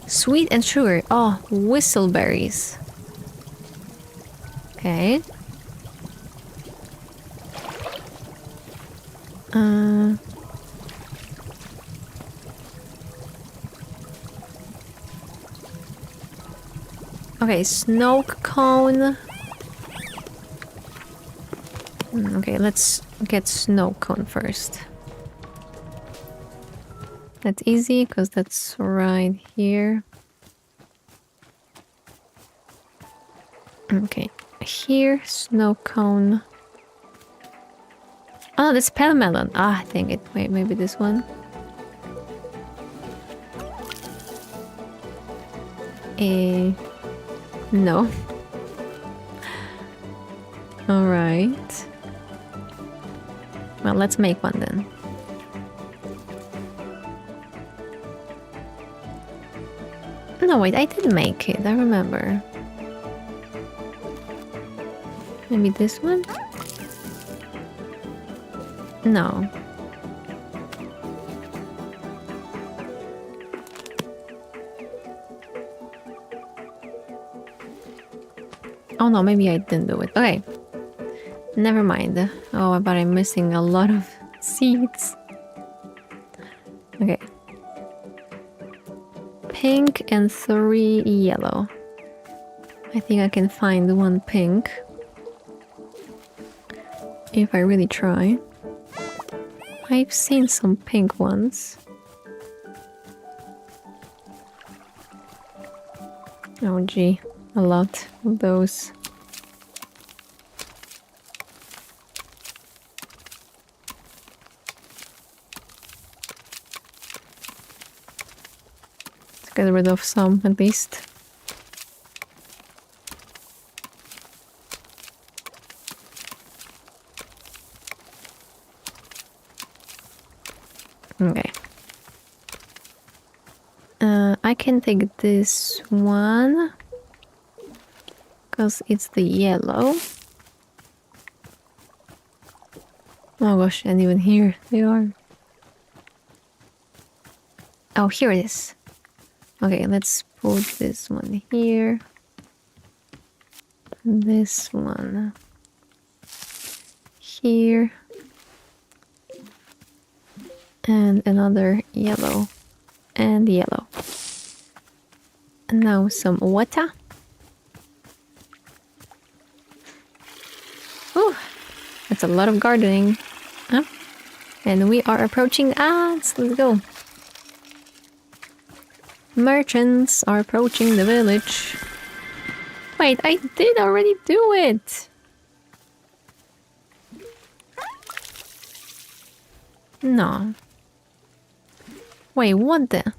Sweet and sugar. Oh, whistleberries. Okay. Okay, snow cone. Okay, let's get snow cone first. That's easy because that's right here. Okay, here, snow cone. Oh, that's pale melon. Ah, dang it. Wait, maybe this one. No. Alright. Well, let's make one then. No, wait, I did make it. I remember. Maybe this one? No. Oh no, maybe I didn't do it. Okay. Never mind. Oh, but I'm missing a lot of seeds. Okay. Pink and 3 yellow. I think I can find one pink. If I really try. I've seen some pink ones. Oh gee, a lot of those. Let's get rid of some at least. Okay. I can take this one because it's the yellow. Oh gosh, and even here they are. Oh, here it is. Okay, let's put this one here. This one here. And another yellow. And yellow. And now some water. Ooh, that's a lot of gardening. Huh? And we are approaching ads. Let's go. Merchants are approaching the village. Wait, I did already do it. No. Wait, what the?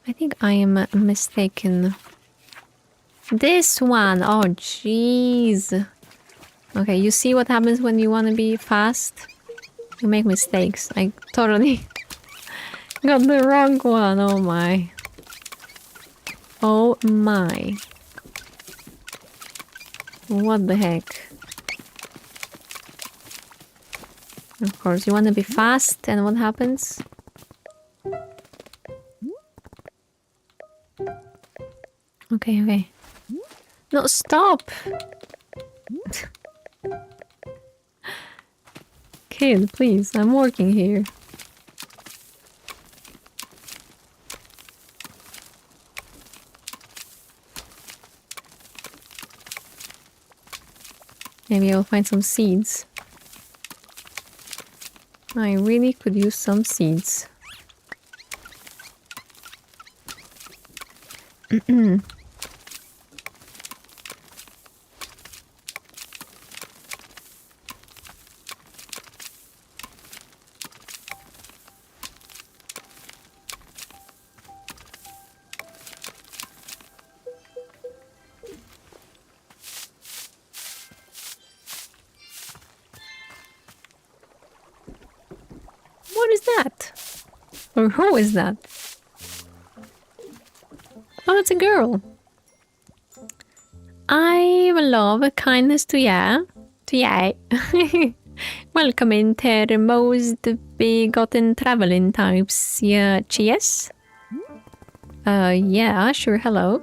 I think I am mistaken. This one. Oh, jeez. Okay, you see what happens when you want to be fast? You make mistakes. I totally got the wrong one. Oh my. Oh my. What the heck? Of course, you want to be fast, and what happens? Okay, okay. No, stop! Kid, please, I'm working here. Maybe I'll find some seeds. I really could use some seeds. What is that? Or who is that? Oh, it's a girl. I love kindness to ya. To ya. Welcome into the most begotten traveling types. Yeah, cheers. Yeah, sure, hello.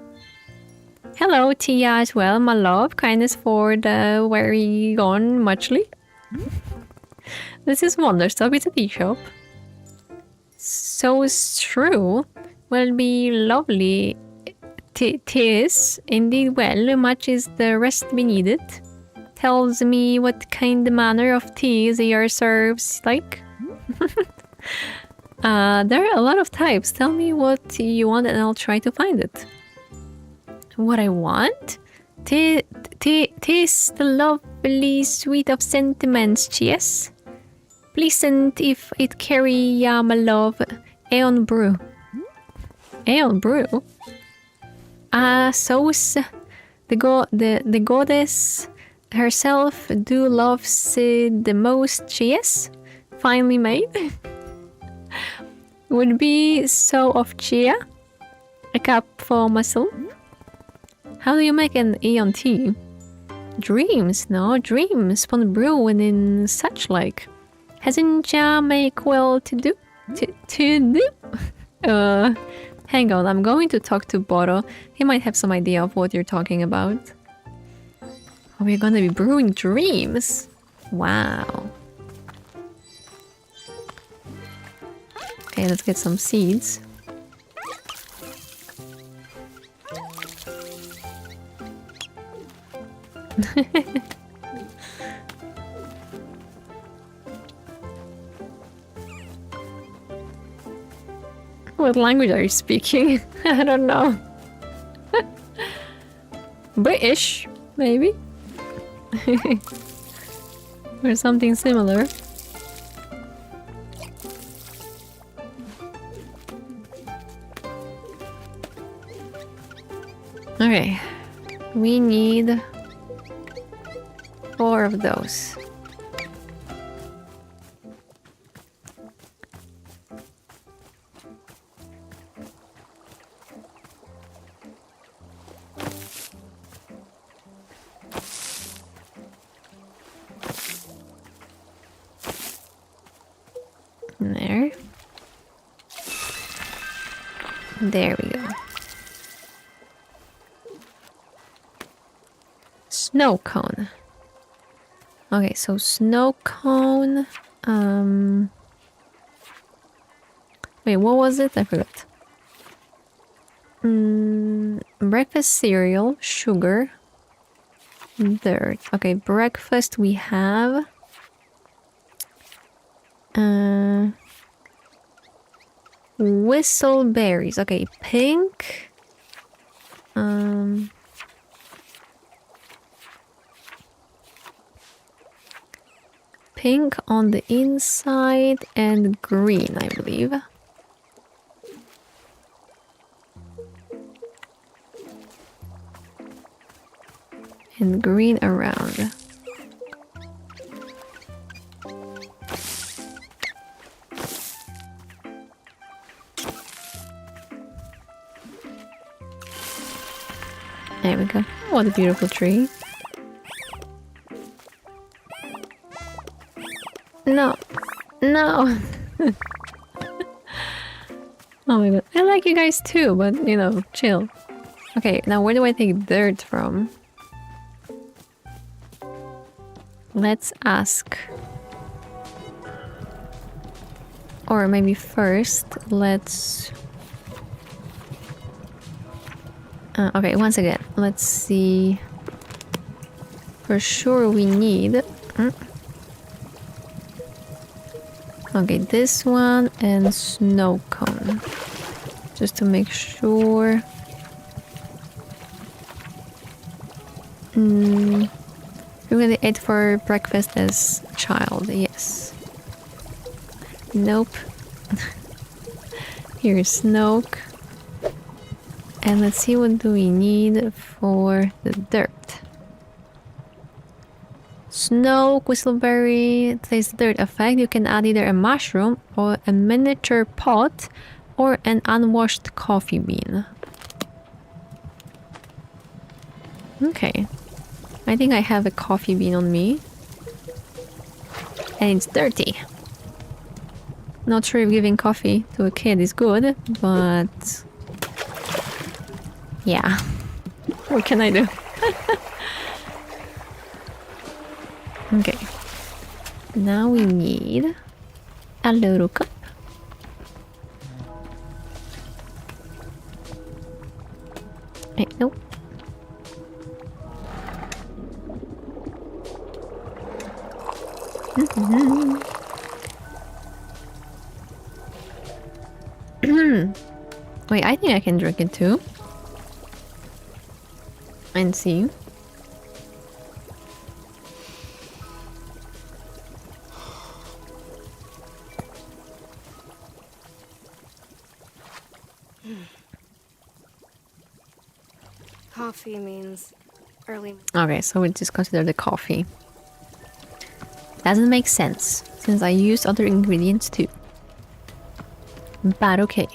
Hello, Tia as well, my love. Kindness for the very gone muchly. This is Wanderstop, it's a tea shop. So it's true. Will be lovely. Tis indeed well, much is the rest be needed. Tells me what kind of manner of teas your serves like. There are a lot of types. Tell me what you want and I'll try to find it. What I want? Tis the lovely sweet of sentiments, yes? Pleasant if it carry my love. Aeon brew. Aeon brew? Sauce. The goddess herself do loves the most, yes? Finely made. Would be so of chia. A cup for myself. How do you make an Aeon tea? Dreams, no? Dreams upon brewing in such like. Hasn't ya make well to do? To do? Hang on, I'm going to talk to Boro. He might have some idea of what you're talking about. Oh, we're gonna be brewing dreams? Wow. Okay, let's get some seeds. What language are you speaking? I don't know. British, maybe? Or something similar. Okay. We need 4 of those. There. There we go. Snow cone. Okay, so snow cone. Wait, what was it? I forgot. Breakfast cereal, sugar, dirt. Okay, breakfast we have. Whistleberries. Okay, pink. Pink on the inside and green, I believe. And green around. There we go. What a beautiful tree. No. No. Oh my god. I like you guys too, but you know, chill. Okay, now where do I take dirt from? Let's ask. Or maybe first, let's... okay, once again, let's see. For sure we need... Okay, this one and snow cone. Just to make sure. You really ate for breakfast as child, yes. Nope. Here's Snoke. And let's see what do we need for the dirt. Snoke, whistleberry, taste dirt effect. You can add either a mushroom or a miniature pot or an unwashed coffee bean. Okay. I think I have a coffee bean on me. And it's dirty. Not sure if giving coffee to a kid is good, but... yeah. What can I do? Okay. Now we need a little cup. Hey, nope. Wait, I think I can drink it too. And see. Coffee means early. Okay, so we just consider the coffee. Doesn't make sense, since I used other ingredients too. But okay.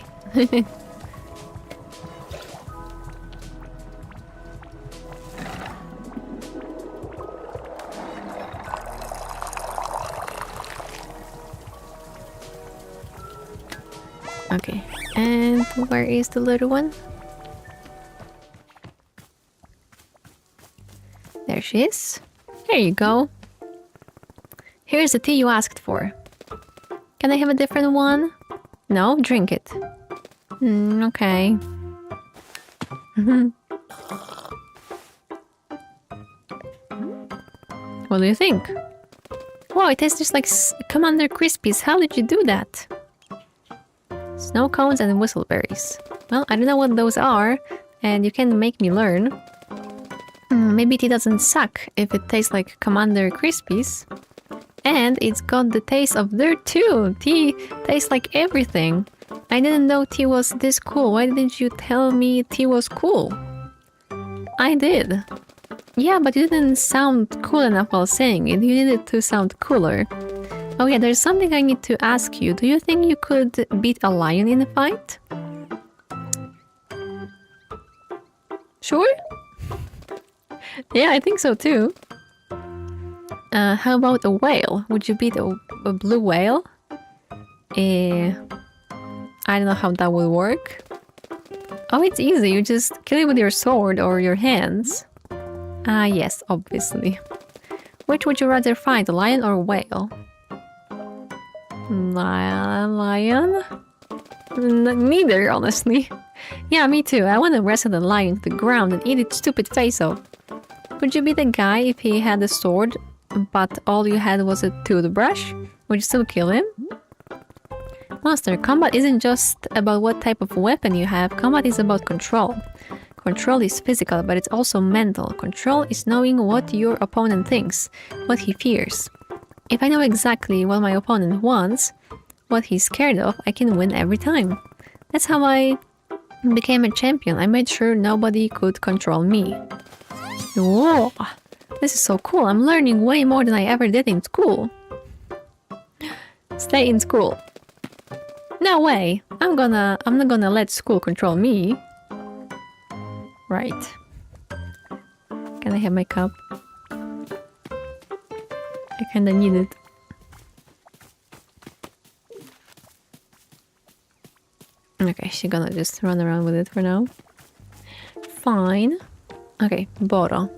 Okay, and where is the little one? There she is. There you go. Here's the tea you asked for. Can I have a different one? No? Drink it. Okay. What do you think? Wow, it tastes just like Commander Crispies. How did you do that? Snow cones and whistleberries. Well, I don't know what those are, and you can make me learn. Maybe tea doesn't suck if it tastes like Commander Crispies. And it's got the taste of dirt too. Tea tastes like everything. I didn't know tea was this cool. Why didn't you tell me tea was cool? I did. Yeah, but you didn't sound cool enough while saying it. You needed to sound cooler. Oh yeah, there's something I need to ask you. Do you think you could beat a lion in a fight? Sure? Yeah, I think so too. How about a whale? Would you beat a blue whale? I don't know how that would work. Oh, it's easy. You just kill it with your sword or your hands. Ah, yes, obviously. Which would you rather fight, a lion or a whale? Lion? Neither, honestly. Yeah, me too. I want to wrestle the lion to the ground and eat its stupid face off. Would you be the guy if he had a sword, but all you had was a toothbrush? Would you still kill him? Monster, combat isn't just about what type of weapon you have. Combat is about control. Control is physical, but it's also mental. Control is knowing what your opponent thinks, what he fears. If I know exactly what my opponent wants, what he's scared of, I can win every time. That's how I became a champion. I made sure nobody could control me. Whoa! This is so cool. I'm learning way more than I ever did in school. Stay in school. No way. I'm not gonna let school control me. Right. Can I have my cup? I kinda need it. Okay, she's gonna just run around with it for now. Fine. Okay, Boro.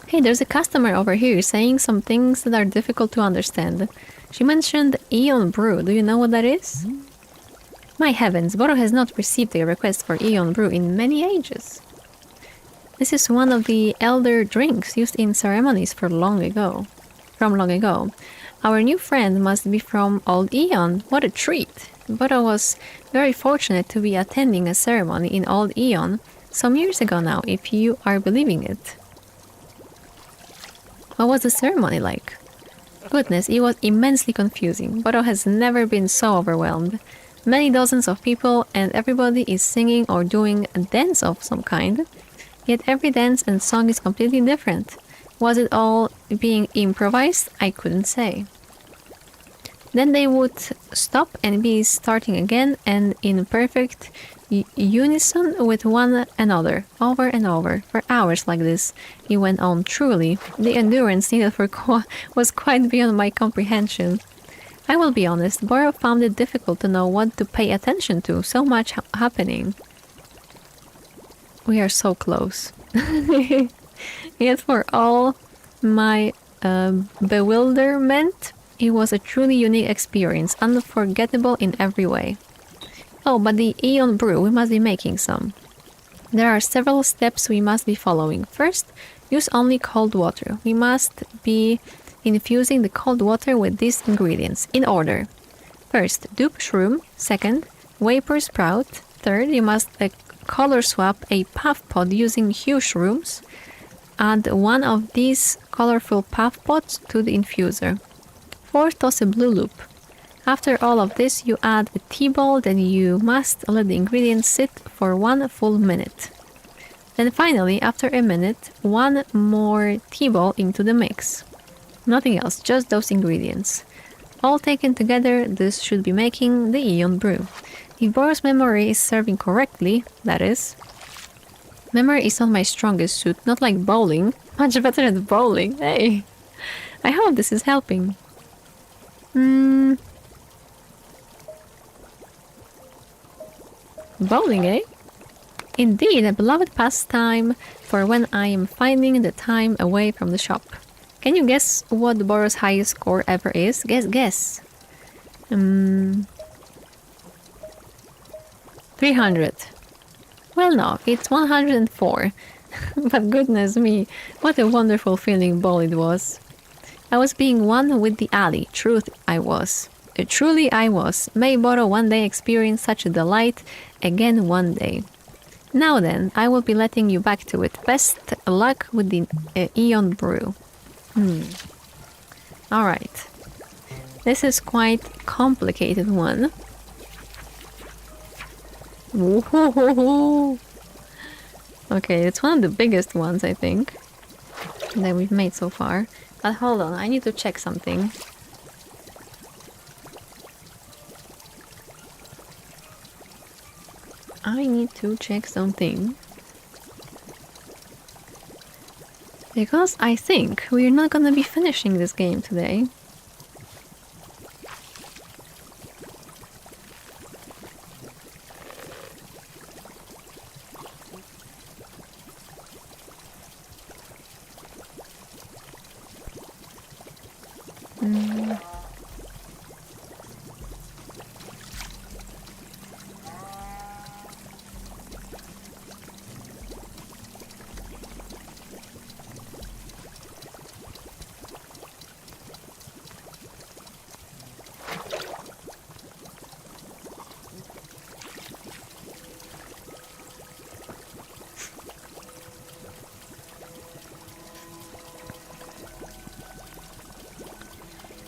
Hey, there's a customer over here saying some things that are difficult to understand. She mentioned Eon Brew. Do you know what that is? My heavens, Boro has not received a request for Eon Brew in many ages. This is one of the elder drinks used in ceremonies from long ago. Our new friend must be from Old Eon. What a treat! Boro was very fortunate to be attending a ceremony in Old Eon some years ago now, if you are believing it. What was the ceremony like? Goodness, it was immensely confusing. Boro has never been so overwhelmed. Many dozens of people and everybody is singing or doing a dance of some kind. Yet every dance and song is completely different. Was it all being improvised? I couldn't say. Then they would stop and be starting again and in perfect unison with one another, over and over, for hours like this. It went on truly. The endurance needed was quite beyond my comprehension. I will be honest, Boro found it difficult to know what to pay attention to, so much happening. We are so close. Yet for all my bewilderment, it was a truly unique experience, unforgettable in every way. Oh, but the Eon Brew, we must be making some. There are several steps we must be following. First, use only cold water. We must be infusing the cold water with these ingredients, in order. First, dupe shroom. Second, vapor sprout. Third, you must color swap a puff pod using hue shrooms. Add one of these colorful puff pods to the infuser. Fourth, toss a blue loop. After all of this, you add a tea ball, then you must let the ingredients sit for 1 full minute. Then finally, after a minute, 1 more tea ball into the mix. Nothing else, just those ingredients. All taken together, this should be making the Eon Brew. If Boro's memory is serving correctly, that is. Memory is not my strongest suit, not like bowling. Much better at bowling, hey! I hope this is helping. Bowling, eh? Indeed, a beloved pastime for when I am finding the time away from the shop. Can you guess what Boro's highest score ever is? Guess. 300. Well, no, it's 104. But goodness me, what a wonderful feeling ball it was. I was being one with the alley. Truly I was. May Boro one day experience such a delight again one day. Now then, I will be letting you back to it. Best luck with the Eon Brew. Alright. This is quite complicated one. Woohoo! Okay, it's one of the biggest ones, I think, that we've made so far. But hold on, I need to check something. Because I think we're not gonna be finishing this game today.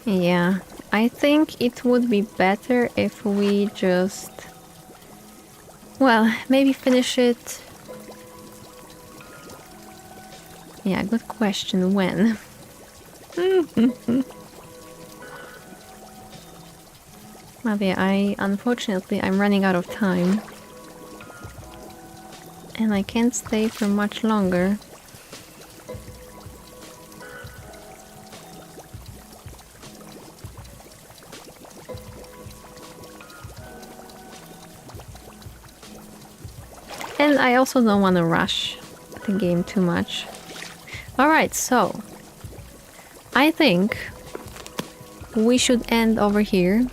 Yeah, I think it would be better if we just... Well, maybe finish it... Yeah, good question. When? Well, yeah, unfortunately, I'm running out of time. And I can't stay for much longer. And I also don't want to rush the game too much. Alright, so I think we should end over here.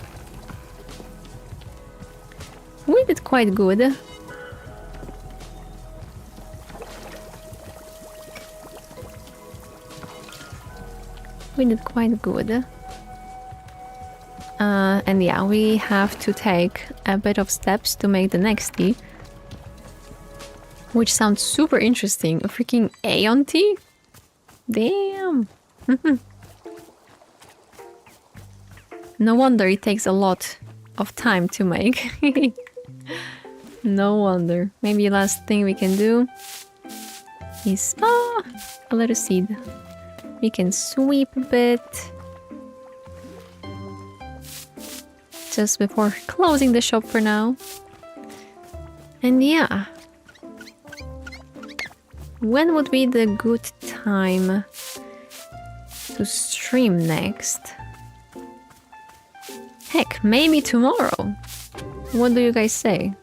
We did quite good. We did quite good. And yeah, we have to take a bit of steps to make the next tea. Which sounds super interesting. A freaking Aeon tea? Damn! No wonder it takes a lot of time to make. No wonder. Maybe last thing we can do is... a little seed. We can sweep a bit. Just before closing the shop for now. And yeah. When would be the good time to stream next? Heck, maybe tomorrow. What do you guys say?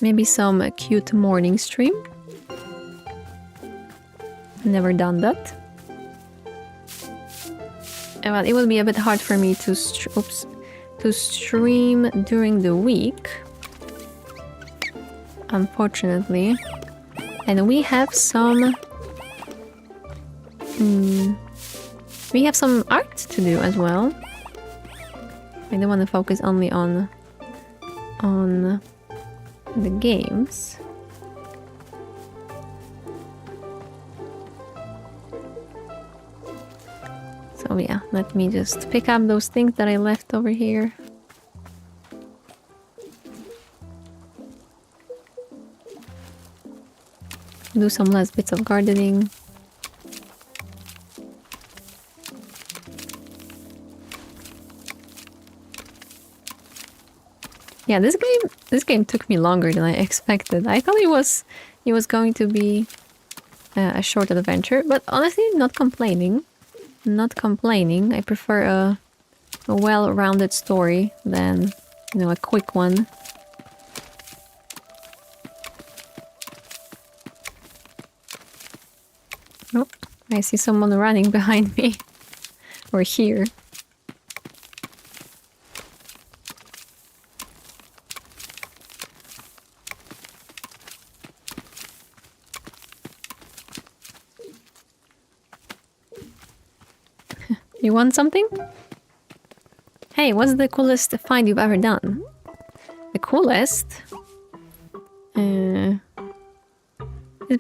Maybe some cute morning stream? Never done that. Well, it will be a bit hard for me to stream during the week. Unfortunately. And we have some... we have some art to do as well. I don't want to focus only on the games. So yeah, let me just pick up those things that I left over here. Do some last bits of gardening. Yeah, this game took me longer than I expected. I thought it was going to be a short adventure, but honestly, not complaining. Not complaining. I prefer a well-rounded story than, a quick one. Oh, I see someone running behind me. Or here. You want something? Hey, what's the coolest find you've ever done? The coolest? It's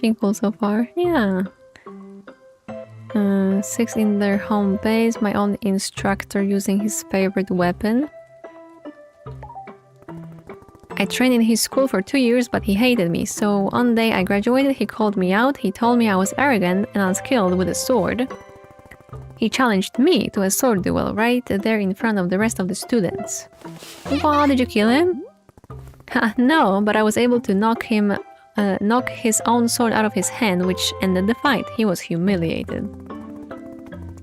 been cool so far. Yeah. 6 in their home base. My own instructor using his favorite weapon. I trained in his school for 2 years, but he hated me. So one day I graduated, he called me out. He told me I was arrogant and unskilled with a sword. He challenged me to a sword duel right there in front of the rest of the students. Wow, did you kill him? No, but I was able to knock his own sword out of his hand, which ended the fight. He was humiliated.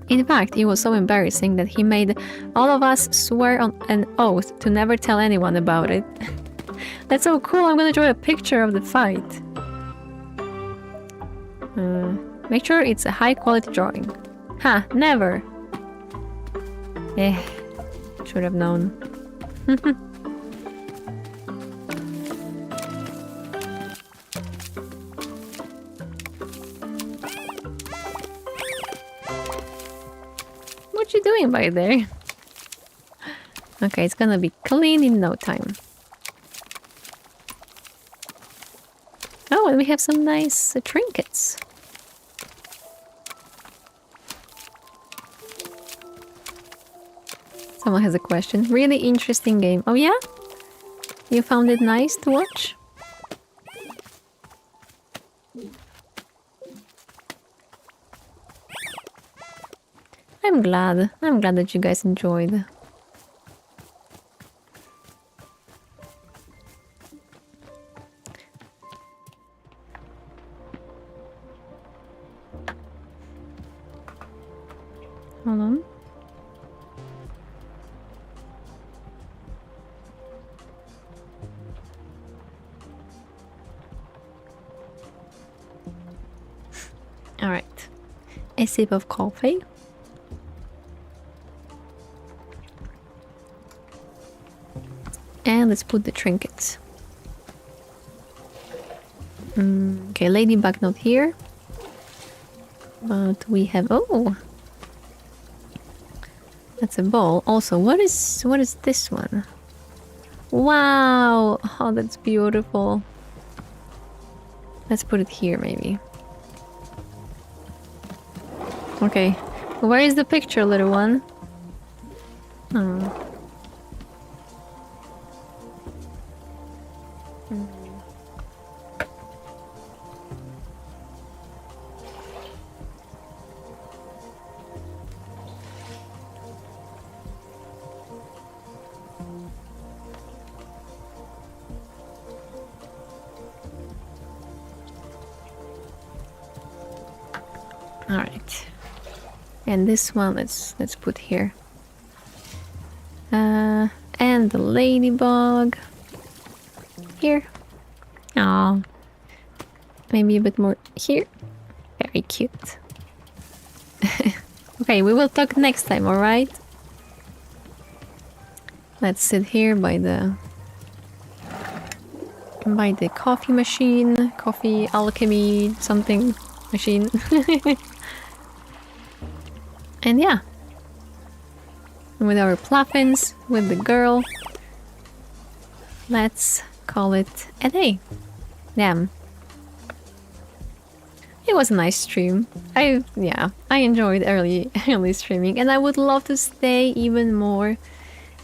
In fact, it was so embarrassing that he made all of us swear on an oath to never tell anyone about it. That's so cool, I'm gonna draw a picture of the fight. Make sure it's a high quality drawing. Ha, never! Should have known. What you doing by there? Okay, it's gonna be clean in no time. Oh, and we have some nice trinkets. Someone has a question. Really interesting game. Oh yeah? You found it nice to watch? I'm glad. I'm glad that you guys enjoyed. Hold on. All right. A sip of coffee. And let's put the trinkets. Okay, ladybug not here. But we have... Oh! That's a ball. Also, what is this one? Wow! Oh, that's beautiful. Let's put it here, maybe. Okay. Where is the picture, little one? Oh. All right. And this one, let's put here. And the ladybug here. Oh, maybe a bit more here. Very cute. Okay, we will talk next time. All right. Let's sit here by the coffee machine, coffee alchemy something machine. And yeah, with our pluffins, with the girl, let's call it a day. Damn. It was a nice stream. I enjoyed early streaming, and I would love to stay even more,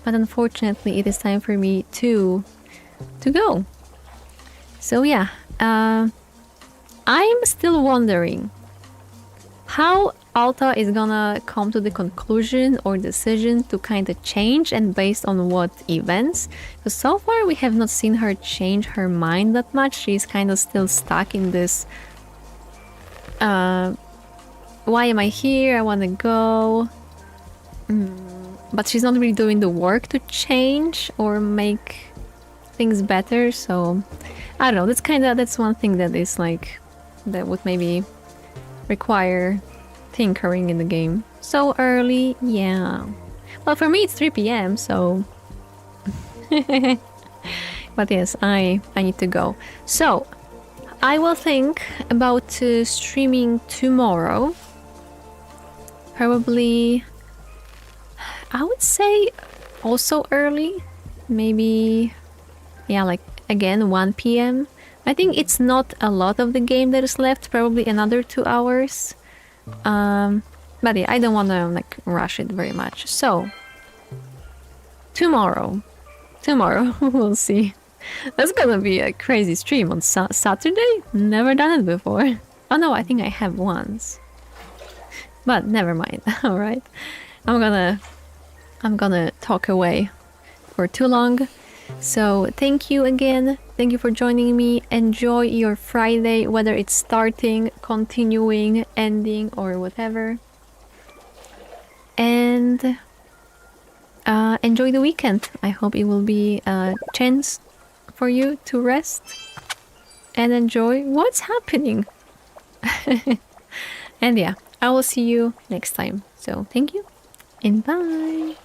but unfortunately it is time for me to go. So yeah, I'm still wondering how Alta is gonna come to the conclusion or decision to kind of change, and based on what events. Because so far we have not seen her change her mind that much. She's kind of still stuck in this why am I here? I want to go. But she's not really doing the work to change or make things better. So I don't know. That's one thing that is like that would maybe require tinkering in the game. So early, yeah. Well, for me it's 3 p.m. so but yes, I need to go. So I will think about streaming tomorrow, probably I would say also early. Maybe, yeah, like again 1 p.m. I think it's not a lot of the game that is left, probably another 2 hours. But yeah, I don't want to like rush it very much. So tomorrow we'll see. That's gonna be a crazy stream on Saturday. Never done it before. Oh no, I think I have once. But never mind. All right, I'm gonna talk away for too long. So thank you again. Thank you for joining me. Enjoy your Friday, whether it's starting, continuing, ending, or whatever. And enjoy the weekend. I hope it will be a chance for you to rest and enjoy what's happening. And yeah, I will see you next time. So thank you and bye.